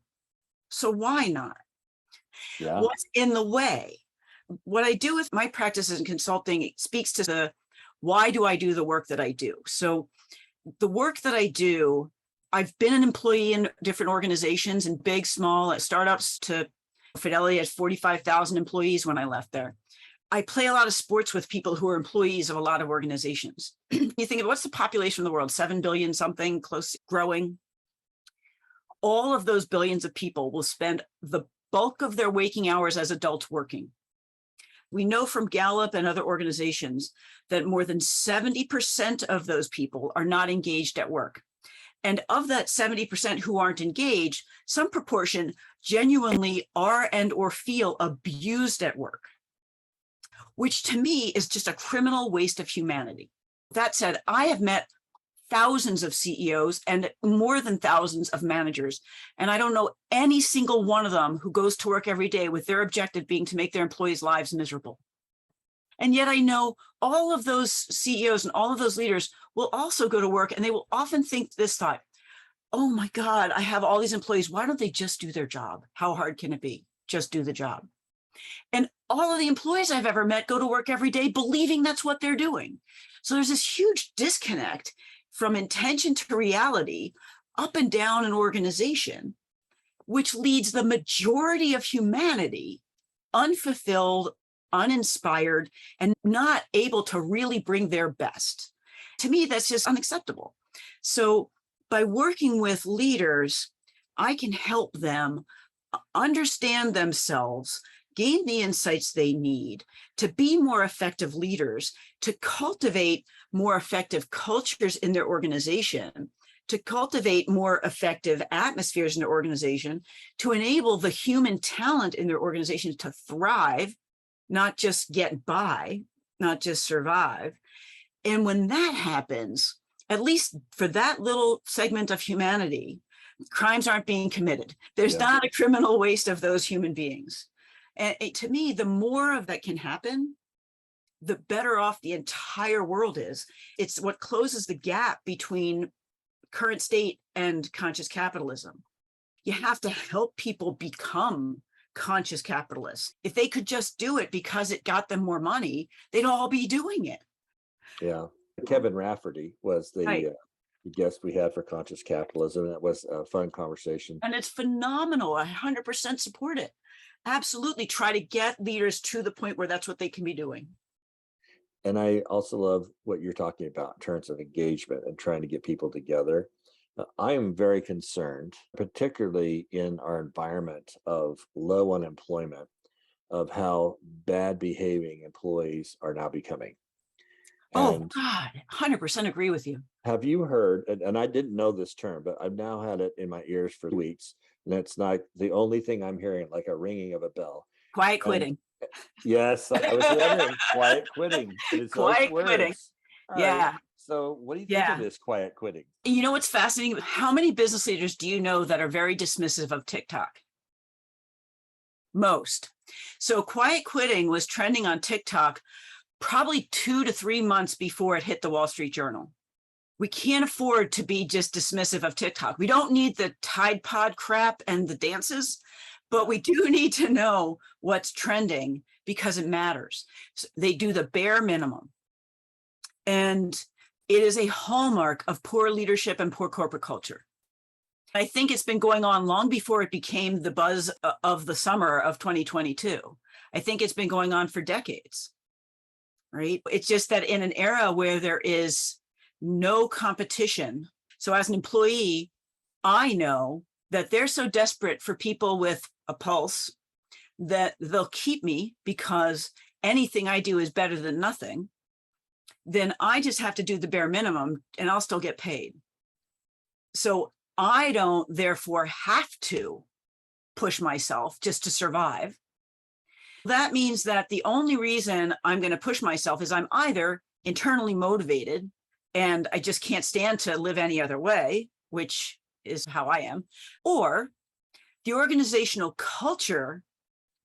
[SPEAKER 2] So why not?
[SPEAKER 1] Yeah.
[SPEAKER 2] What's in the way? What I do with my practices and consulting, it speaks to the why do I do the work that I do? So the work that I do, I've been an employee in different organizations, and big, small, startups to Fidelity at 45,000 employees when I left there. I play a lot of sports with people who are employees of a lot of organizations. You think of what's the population of the world, 7 billion something, close, growing. All of those billions of people will spend the bulk of their waking hours as adults working. We know from Gallup and other organizations that more than 70% of those people are not engaged at work. And of that 70% who aren't engaged, some proportion genuinely are and or feel abused at work, which to me is just a criminal waste of humanity. That said, I have met thousands of CEOs and more than thousands of managers, and I don't know any single one of them who goes to work every day with their objective being to make their employees' lives miserable. And yet I know all of those CEOs and all of those leaders will also go to work, and they will often think this thought, oh my God, I have all these employees. Why don't they just do their job? How hard can it be? Just do the job. And all of the employees I've ever met go to work every day believing that's what they're doing. So there's this huge disconnect from intention to reality up and down an organization, which leads the majority of humanity unfulfilled, uninspired, and not able to really bring their best. To me, that's just unacceptable. So by working with leaders, I can help them understand themselves, gain the insights they need to be more effective leaders, to cultivate more effective cultures in their organization, to cultivate more effective atmospheres in their organization, to enable the human talent in their organization to thrive, not just get by, not just survive. And when that happens, at least for that little segment of humanity, crimes aren't being committed. There's not a criminal waste of those human beings. And to me, the more of that can happen, the better off the entire world is. It's what closes the gap between current state and conscious capitalism. You have to help people become conscious capitalists. If they could just do it because it got them more money, they'd all be doing it.
[SPEAKER 1] Yeah. Kevin Rafferty was the guest we had for Conscious Capitalism. It was a fun conversation.
[SPEAKER 2] And it's phenomenal. I 100% support it. Absolutely try to get leaders to the point where that's what they can be doing.
[SPEAKER 1] And I also love what you're talking about in terms of engagement and trying to get people together. I am very concerned, particularly in our environment of low unemployment, of how bad behaving employees are now becoming.
[SPEAKER 2] Oh, God, 100% agree with you.
[SPEAKER 1] Have you heard, and I didn't know this term, but I've now had it in my ears for weeks, and it's not the only thing I'm hearing, like a ringing of a bell.
[SPEAKER 2] Quiet quitting.
[SPEAKER 1] Yes, I was wondering, quiet quitting.
[SPEAKER 2] Quiet quitting. Yeah.
[SPEAKER 1] Right. So what do you think of this quiet quitting?
[SPEAKER 2] You know what's fascinating? How many business leaders do you know that are very dismissive of TikTok? Most. So quiet quitting was trending on TikTok probably 2 to 3 months before it hit the Wall Street Journal. We can't afford to be just dismissive of TikTok. We don't need the Tide Pod crap and the dances, but we do need to know what's trending because it matters. So they do the bare minimum. And it is a hallmark of poor leadership and poor corporate culture. I think it's been going on long before it became the buzz of the summer of 2022. I think it's been going on for decades, right? It's just that in an era where there is no competition. So as an employee, I know that they're so desperate for people with a pulse that they'll keep me because anything I do is better than nothing. Then I just have to do the bare minimum and I'll still get paid. So I don't therefore have to push myself just to survive. That means that the only reason I'm going to push myself is I'm either internally motivated and I just can't stand to live any other way, which is how I am, or the organizational culture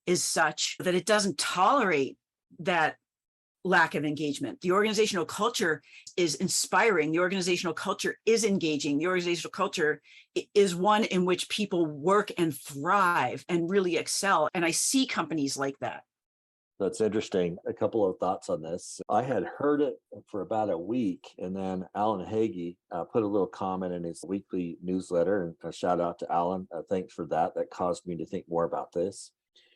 [SPEAKER 2] is such that it doesn't tolerate that lack of engagement. The organizational culture is inspiring. The organizational culture is engaging. The organizational culture is one in which people work and thrive and really excel. And I see companies like that.
[SPEAKER 1] That's interesting. A couple of thoughts on this. I had heard it for about a week, and then Alan Hagee put a little comment in his weekly newsletter, and a shout out to Alan. Thanks for that. That caused me to think more about this.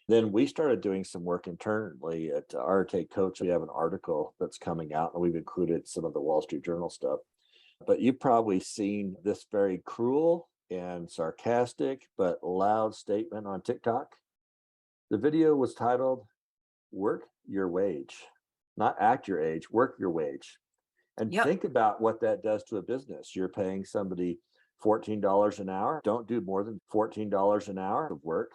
[SPEAKER 1] Then we started doing some work internally at Arete Coach. We have an article that's coming out, and we've included some of the Wall Street Journal stuff. But you've probably seen this very cruel and sarcastic but loud statement on TikTok. The video was titled, "Work Your Wage," not act your age, work your wage. And think about what that does to a business. You're paying somebody $14 an hour. Don't do more than $14 an hour of work.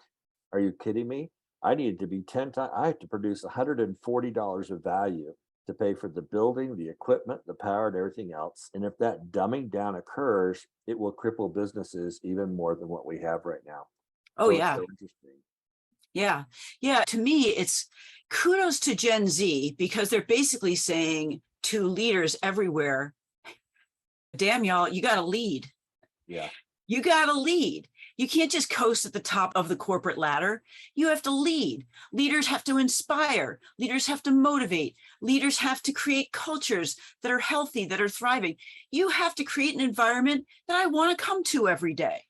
[SPEAKER 1] Are you kidding me? I need to be 10 times, I have to produce $140 of value to pay for the building, the equipment, the power, and everything else. And if that dumbing down occurs, it will cripple businesses even more than what we have right now.
[SPEAKER 2] Oh, yeah.
[SPEAKER 1] So interesting.
[SPEAKER 2] Yeah. Yeah. To me, it's kudos to Gen Z, because they're basically saying to leaders everywhere, damn y'all, you got to lead.
[SPEAKER 1] Yeah.
[SPEAKER 2] You got to lead. You can't just coast at the top of the corporate ladder. You have to lead. Leaders have to inspire. Leaders have to motivate. Leaders have to create cultures that are healthy, that are thriving. You have to create an environment that I want to come to every day.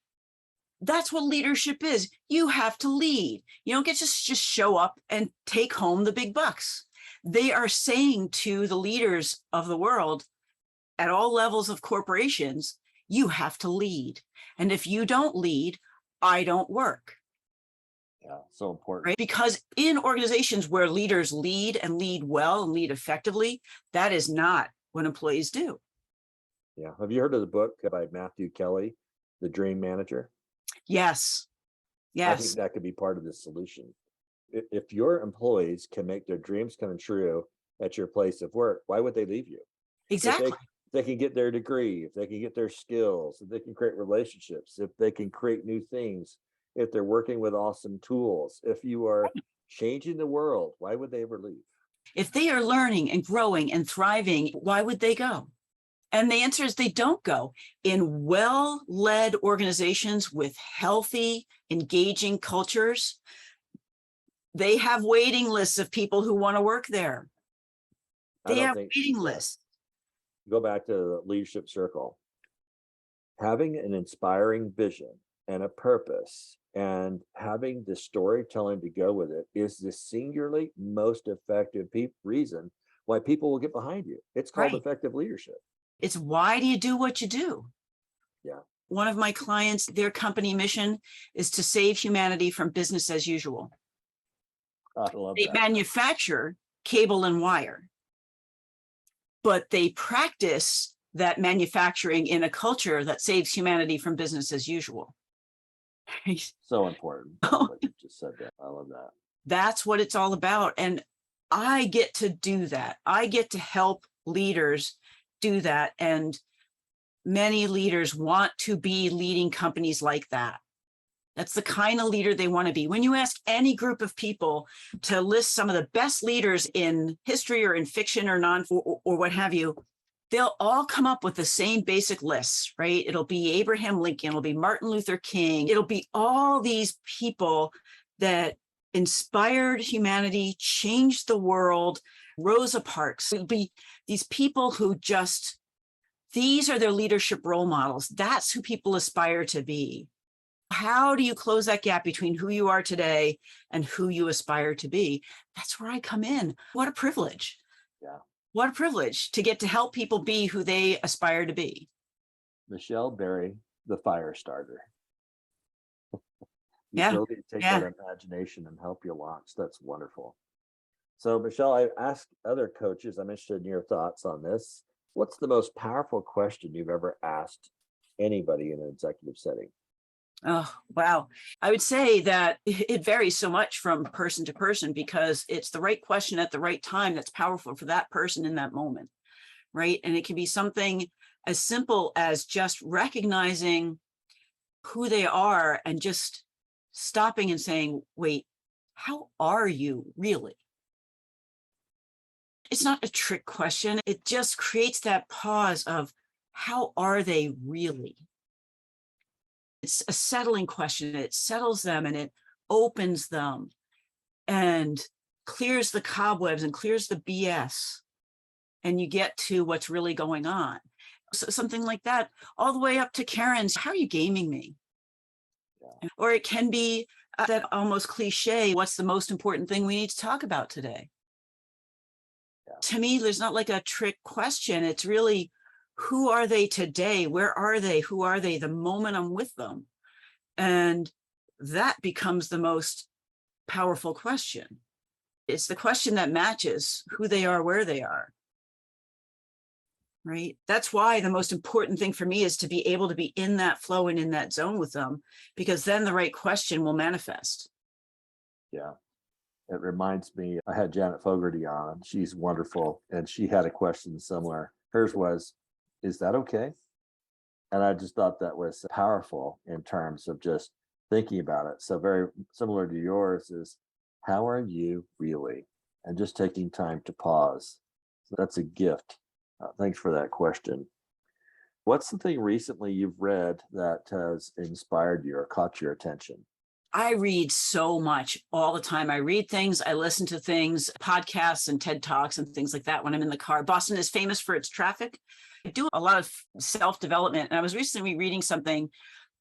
[SPEAKER 2] That's what leadership is. You have to lead. You don't get to just show up and take home the big bucks. They are saying to the leaders of the world at all levels of corporations, you have to lead. And if you don't lead, I don't work.
[SPEAKER 1] Yeah, so important.
[SPEAKER 2] Right? Because in organizations where leaders lead and lead well and lead effectively, that is not what employees do.
[SPEAKER 1] Yeah. Have you heard of the book by Matthew Kelly, The Dream Manager?
[SPEAKER 2] Yes.
[SPEAKER 1] I think that could be part of the solution. If your employees can make their dreams come true at your place of work, why would they leave you?
[SPEAKER 2] Exactly.
[SPEAKER 1] If they can get their degree, if they can get their skills, if they can create relationships, if they can create new things, if they're working with awesome tools, if you are changing the world, why would they ever leave?
[SPEAKER 2] If they are learning and growing and thriving, why would they go? And the answer is they don't go. In well-led organizations with healthy, engaging cultures, they have waiting lists of people who want to work there. They have waiting lists.
[SPEAKER 1] Go back to the leadership circle. Having an inspiring vision and a purpose and having the storytelling to go with it is the singularly most effective reason why people will get behind you. It's called effective leadership. It's
[SPEAKER 2] why do you do what you do?
[SPEAKER 1] Yeah.
[SPEAKER 2] One of my clients, their company mission is to save humanity from business as usual.
[SPEAKER 1] I love
[SPEAKER 2] that. They manufacture cable and wire, but they practice that manufacturing in a culture that saves humanity from business as usual.
[SPEAKER 1] So important. What you just said there. I love that.
[SPEAKER 2] That's what it's all about. And I get to do that. I get to help leaders do that. And many leaders want to be leading companies like that. That's the kind of leader they want to be. When you ask any group of people to list some of the best leaders in history or in fiction or or what have you, they'll all come up with the same basic lists, right? It'll be Abraham Lincoln, it'll be Martin Luther King, it'll be all these people that inspired humanity, changed the world, Rosa Parks. It'll be these people who just, these are their leadership role models. That's who people aspire to be. How do you close that gap between who you are today and who you aspire to be? That's where I come in. What a privilege.
[SPEAKER 1] Yeah.
[SPEAKER 2] What a privilege to get to help people be who they aspire to be.
[SPEAKER 1] Michele Barry, the fire starter. The
[SPEAKER 2] Yeah.
[SPEAKER 1] ability to take that imagination and help you launch. That's wonderful. So, Michele, I asked other coaches, I'm interested in your thoughts on this. What's the most powerful question you've ever asked anybody in an executive setting?
[SPEAKER 2] Oh, wow. I would say that it varies so much from person to person because it's the right question at the right time that's powerful for that person in that moment, right? And it can be something as simple as just recognizing who they are and just stopping and saying, wait, how are you really? It's not a trick question. It just creates that pause of how are they really? It's a settling question. It settles them and it opens them and clears the cobwebs and clears the BS. And you get to what's really going on. So something like that, all the way up to Karen's, how are you gaming me? Yeah. Or it can be that almost cliche, what's the most important thing we need to talk about today? Yeah. To me, there's not like a trick question. It's really, who are they today? Where are they? Who are they the moment I'm with them? And that becomes the most powerful question. It's the question that matches who they are, where they are. Right? That's why the most important thing for me is to be able to be in that flow and in that zone with them, because then the right question will manifest.
[SPEAKER 1] Yeah. It reminds me, I had Janet Fogarty on. She's wonderful. And she had a question similar. Hers was, is that okay? And I just thought that was powerful in terms of just thinking about it. So very similar to yours is, how are you really? And just taking time to pause. So that's a gift. Thanks for that question. What's the thing recently you've read that has inspired you or caught your attention?
[SPEAKER 2] I read so much all the time. I read things, I listen to things, podcasts and TED Talks and things like that when I'm in the car. Boston is famous for its traffic. I do a lot of self-development. And I was recently reading something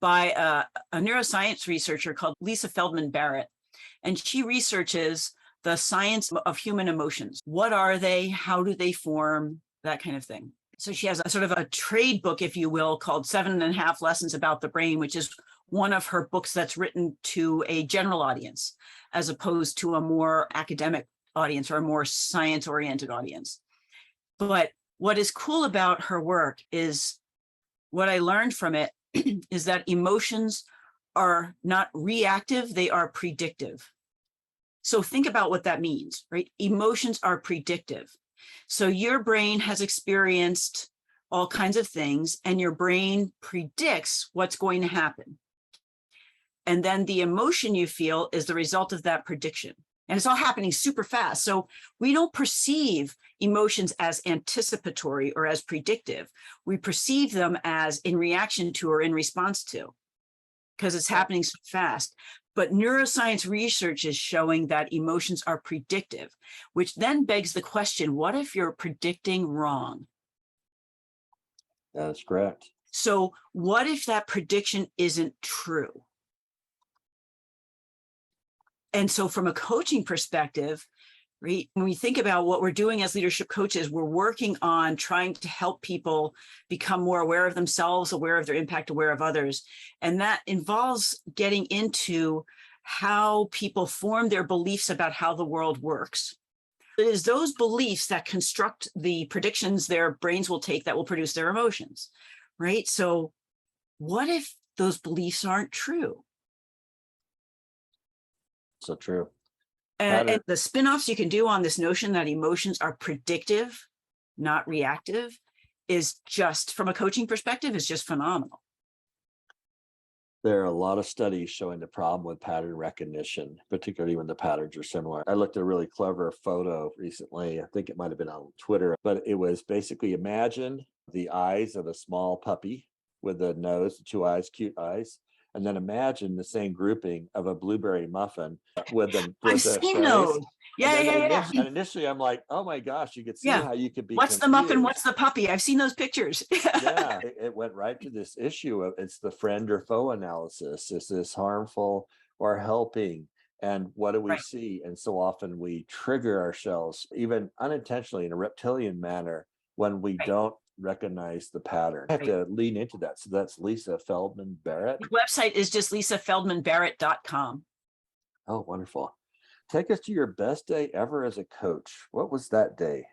[SPEAKER 2] by a neuroscience researcher called Lisa Feldman Barrett. And she researches the science of human emotions. What are they? How do they form? That kind of thing. So she has a sort of a trade book, if you will, called 7.5 Lessons About the Brain, which is one of her books that's written to a general audience, as opposed to a more academic audience or a more science-oriented audience. But what is cool about her work is what I learned from it is that emotions are not reactive, they are predictive. So think about what that means, right? Emotions are predictive. So your brain has experienced all kinds of things and your brain predicts what's going to happen. And then the emotion you feel is the result of that prediction. And it's all happening super fast. So we don't perceive emotions as anticipatory or as predictive. We perceive them as in reaction to or in response to, because it's happening so fast. But neuroscience research is showing that emotions are predictive, which then begs the question, what if you're predicting wrong?
[SPEAKER 1] That's correct.
[SPEAKER 2] So what if that prediction isn't true? And so from a coaching perspective, right, when we think about what we're doing as leadership coaches, we're working on trying to help people become more aware of themselves, aware of their impact, aware of others. And that involves getting into how people form their beliefs about how the world works. It is those beliefs that construct the predictions their brains will take that will produce their emotions, right? So what if those beliefs aren't true?
[SPEAKER 1] So true.
[SPEAKER 2] And the spin-offs you can do on this notion that emotions are predictive, not reactive, is just, from a coaching perspective, is just phenomenal.
[SPEAKER 1] There are a lot of studies showing the problem with pattern recognition, particularly when the patterns are similar. I looked at a really clever photo recently. I think it might have been on Twitter, but it was basically, imagine the eyes of a small puppy with the nose, the 2 eyes, cute eyes. And then imagine the same grouping of a blueberry muffin with the
[SPEAKER 2] I've seen those. Yeah.
[SPEAKER 1] And initially I'm like, oh my gosh, you could see how you could be
[SPEAKER 2] What's
[SPEAKER 1] confused.
[SPEAKER 2] the muffin? What's the puppy? I've seen those pictures.
[SPEAKER 1] Yeah, it went right to this issue of, it's the friend or foe analysis. Is this harmful or helping? And what do we see? And so often we trigger ourselves, even unintentionally in a reptilian manner, when we don't recognize the pattern. I have to lean into that. So that's Lisa Feldman Barrett.
[SPEAKER 2] The website is just lisafeldmanbarrett.com.
[SPEAKER 1] Oh, wonderful. Take us to your best day ever as a coach. What was that day?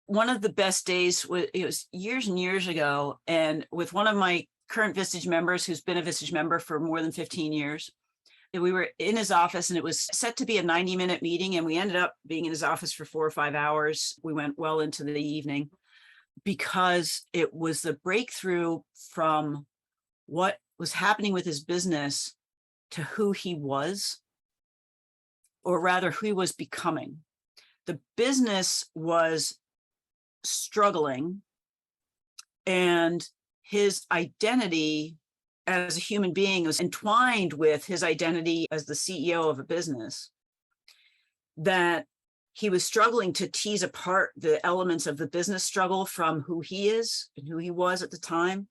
[SPEAKER 2] One of the best days was, it was years and years ago. And with one of my current Vistage members who's been a Vistage member for more than 15 years. We were in his office and it was set to be a 90-minute meeting. And we ended up being in his office for 4 or 5 hours. We went well into the evening because it was the breakthrough from what was happening with his business to who he was, or rather who he was becoming. The business was struggling and his identity as a human being was entwined with his identity as the CEO of a business, that he was struggling to tease apart the elements of the business struggle from who he is and who he was at the time.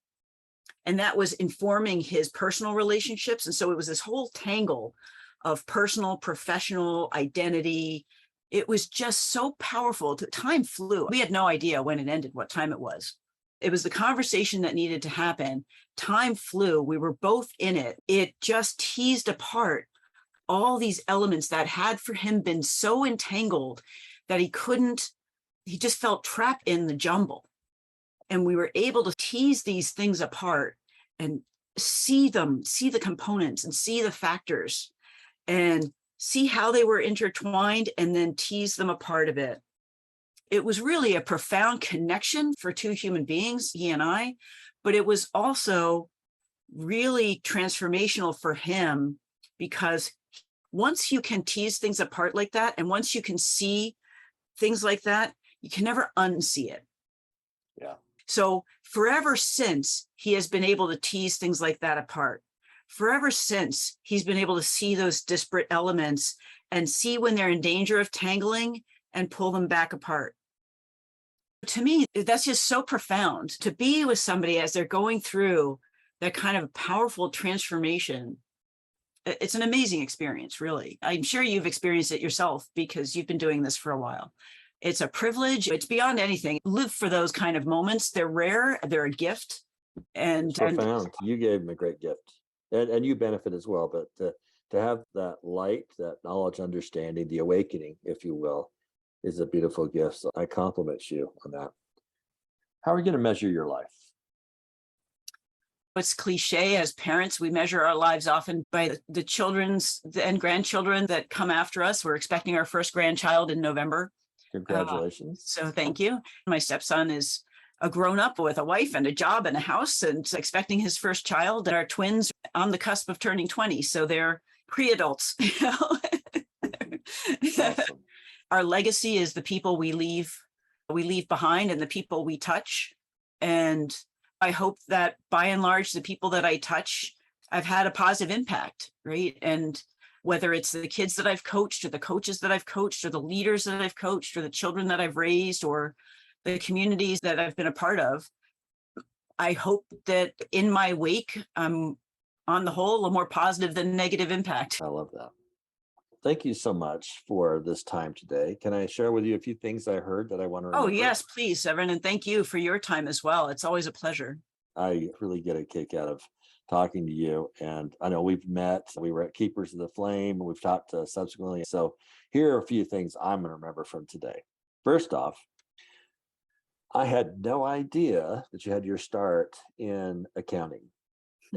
[SPEAKER 2] And that was informing his personal relationships. And so it was this whole tangle of personal, professional identity. It was just so powerful. Time flew. We had no idea when it ended, what time it was. It was the conversation that needed to happen. Time flew. We were both in it. It just teased apart all these elements that had for him been so entangled that he just felt trapped in the jumble. And we were able to tease these things apart and see the components and see the factors and see how they were intertwined and then tease them apart a bit. It was really a profound connection for two human beings, he and I, but it was also really transformational for him because once you can tease things apart like that, and once you can see things like that, you can never unsee it.
[SPEAKER 1] Yeah.
[SPEAKER 2] So forever since he has been able to tease things like that apart, forever since he's been able to see those disparate elements and see when they're in danger of tangling and pull them back apart. To me, that's just so profound to be with somebody as they're going through that kind of powerful transformation. It's an amazing experience, really. I'm sure you've experienced it yourself because you've been doing this for a while. It's a privilege. It's beyond anything. Live for those kind of moments. They're rare. They're a gift. And
[SPEAKER 1] profound. You gave him a great gift, and you benefit as well. But to have that light, that knowledge, understanding, the awakening, if you will, is a beautiful gift. So I compliment you on that. How are we going to measure your life?
[SPEAKER 2] It's cliche as parents, we measure our lives often by the children's and grandchildren that come after us. We're expecting our first grandchild in November.
[SPEAKER 1] Congratulations.
[SPEAKER 2] So thank you. My stepson is a grown-up with a wife and a job and a house and expecting his first child. And our twins on the cusp of turning 20. So they're pre-adults.
[SPEAKER 1] Awesome.
[SPEAKER 2] Our legacy is the people we leave behind and the people we touch. And I hope that by and large, the people that I touch, I've had a positive impact, right? And whether it's the kids that I've coached or the coaches that I've coached or the leaders that I've coached or the children that I've raised or the communities that I've been a part of, I hope that in my wake, I'm on the whole a more positive than negative impact.
[SPEAKER 1] I love that. Thank you so much for this time today. Can I share with you a few things I heard that I want to remember?
[SPEAKER 2] Oh, yes, please, Severin. And thank you for your time as well. It's always a pleasure.
[SPEAKER 1] I really get a kick out of talking to you. And I know we've met, we were at Keepers of the Flame, and we've talked subsequently. So here are a few things I'm going to remember from today. First off, I had no idea that you had your start in accounting.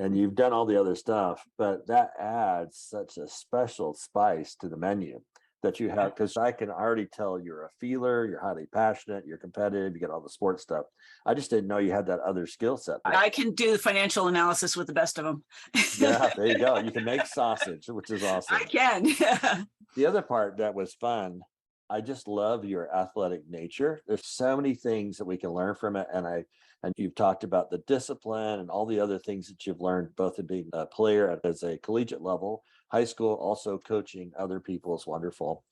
[SPEAKER 1] And you've done all the other stuff, but that adds such a special spice to the menu that you have, because I can already tell you're a feeler, you're highly passionate, you're competitive, you get all the sports stuff. I just didn't know you had that other skill set.
[SPEAKER 2] I can do financial analysis with the best of them.
[SPEAKER 1] Yeah, there you go. You can make sausage, which is awesome.
[SPEAKER 2] I can.
[SPEAKER 1] The other part that was fun, I just love your athletic nature. There's so many things that we can learn from it. And you've talked about the discipline and all the other things that you've learned, both in being a player as a collegiate level, high school, also coaching other people is wonderful.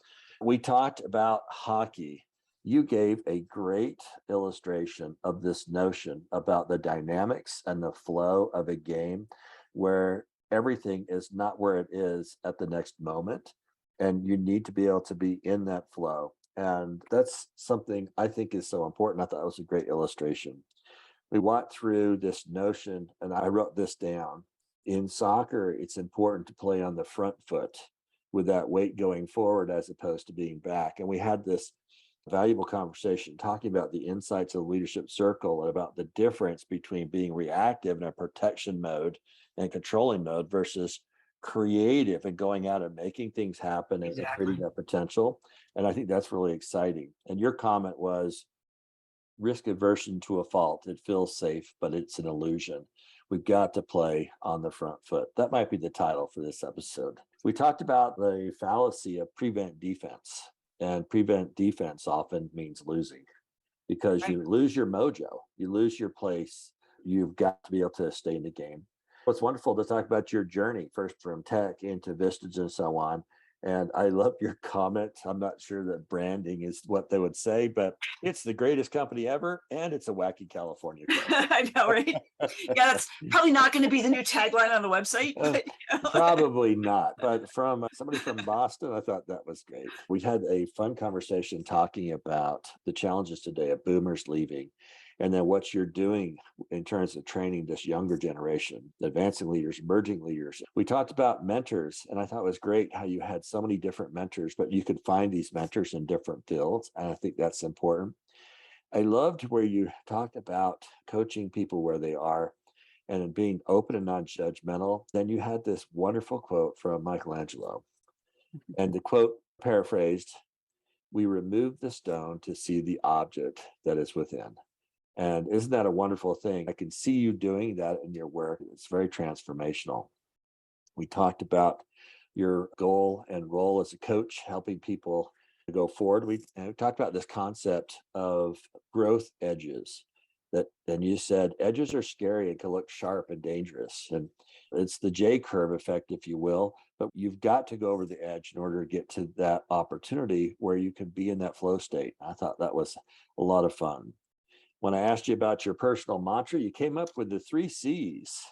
[SPEAKER 1] We talked about hockey. You gave a great illustration of this notion about the dynamics and the flow of a game where everything is not where it is at the next moment. And you need to be able to be in that flow. And that's something I think is so important. I thought it was a great illustration. We walked through this notion, and I wrote this down. In soccer, it's important to play on the front foot with that weight going forward as opposed to being back. And we had this valuable conversation talking about the insights of the leadership circle and about the difference between being reactive in a protection mode and controlling mode versus creative and going out and making things happen and creating that potential. And I think that's really exciting. And your comment was risk aversion to a fault. It feels safe, but it's an illusion. We've got to play on the front foot. That might be the title for this episode. We talked about the fallacy of prevent defense, and prevent defense often means losing because you lose your mojo, you lose your place. You've got to be able to stay in the game. It's wonderful to talk about your journey, first from tech into Vistage and so on. And I love your comment. I'm not sure that branding is what they would say, but it's the greatest company ever, and it's a wacky California company.
[SPEAKER 2] I know, right? Yeah, that's probably not going to be the new tagline on the website. But,
[SPEAKER 1] Probably not. But from somebody from Boston, I thought that was great. We had a fun conversation talking about the challenges today of boomers leaving, and then what you're doing in terms of training this younger generation, advancing leaders, emerging leaders. We talked about mentors, and I thought it was great how you had so many different mentors, but you could find these mentors in different fields, and I think that's important. I loved where you talked about coaching people where they are and being open and non-judgmental. Then you had this wonderful quote from Michelangelo, and the quote paraphrased, "We remove the stone to see the object that is within." And isn't that a wonderful thing? I can see you doing that in your work. It's very transformational. We talked about your goal and role as a coach, helping people to go forward. We talked about this concept of growth edges. And you said edges are scary and can look sharp and dangerous. And it's the J curve effect, if you will, but you've got to go over the edge in order to get to that opportunity where you can be in that flow state. I thought that was a lot of fun. When I asked you about your personal mantra, you came up with the 3 C's: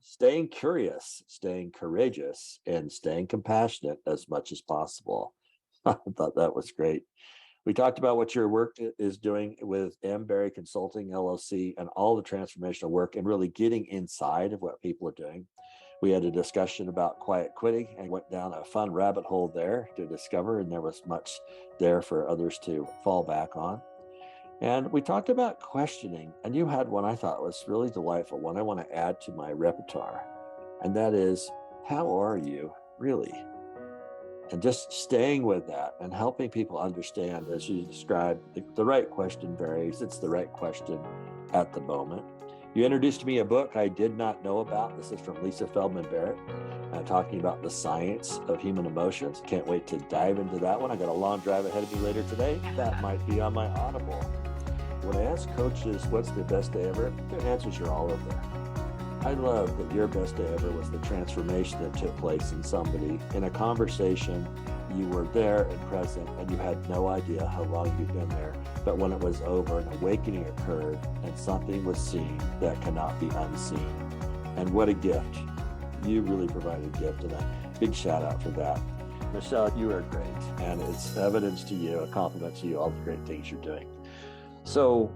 [SPEAKER 1] staying curious, staying courageous, and staying compassionate as much as possible. I thought that was great. We talked about what your work is doing with M. Barry Consulting, LLC, and all the transformational work and really getting inside of what people are doing. We had a discussion about quiet quitting and went down a fun rabbit hole there to discover, and there was much there for others to fall back on. And we talked about questioning, and you had one I thought was really delightful, one I want to add to my repertoire, and that is, how are you really? And just staying with that and helping people understand, as you described, the right question varies. It's the right question at the moment. You introduced me a book I did not know about. This is from Lisa Feldman Barrett, talking about the science of human emotions. Can't wait to dive into that one. I got a long drive ahead of me later today. That might be on my Audible. When I ask coaches, what's their best day ever? Their answers are all over there. I love that your best day ever was the transformation that took place in somebody. In a conversation, you were there and present, and you had no idea how long you'd been there. But when it was over, an awakening occurred, and something was seen that cannot be unseen. And what a gift. You really provided a gift, and a big shout out for that. Michele, you are great, and it's evidence to you, a compliment to you, all the great things you're doing. So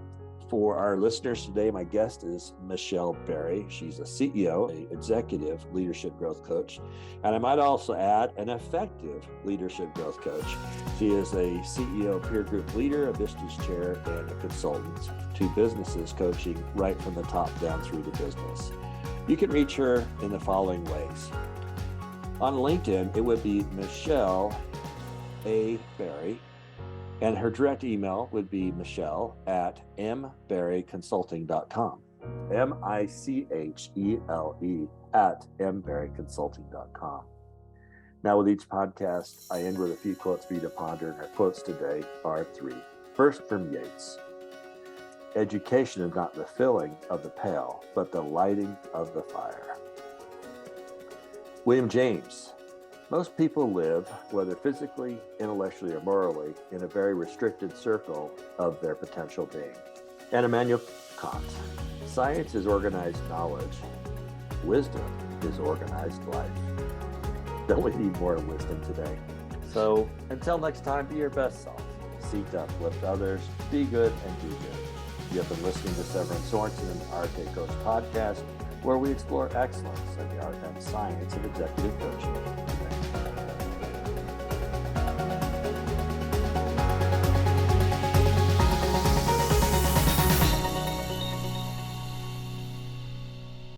[SPEAKER 1] for our listeners today, my guest is Michele Barry. She's a CEO, an executive leadership growth coach, and I might also add an effective leadership growth coach. She is a CEO peer group leader, a Vistage Chair, and a consultant to businesses, coaching right from the top down through the business. You can reach her in the following ways. On LinkedIn, it would be Michele A. Barry. And her direct email would be michele@mbarryconsulting.com. michele@mbarryconsulting.com. Now, with each podcast, I end with a few quotes for you to ponder, and her quotes today are 3. First, from Yeats. Education is not the filling of the pail, but the lighting of the fire. William James. Most people live, whether physically, intellectually, or morally, in a very restricted circle of their potential being. And Immanuel Kant. Science is organized knowledge. Wisdom is organized life. Don't we need more wisdom today? So until next time, be your best self. Seek to uplift others, be good, and do good. You have been listening to Severin Sorensen and the Arete Coach Podcast, where we explore excellence in the art and science of executive coaching.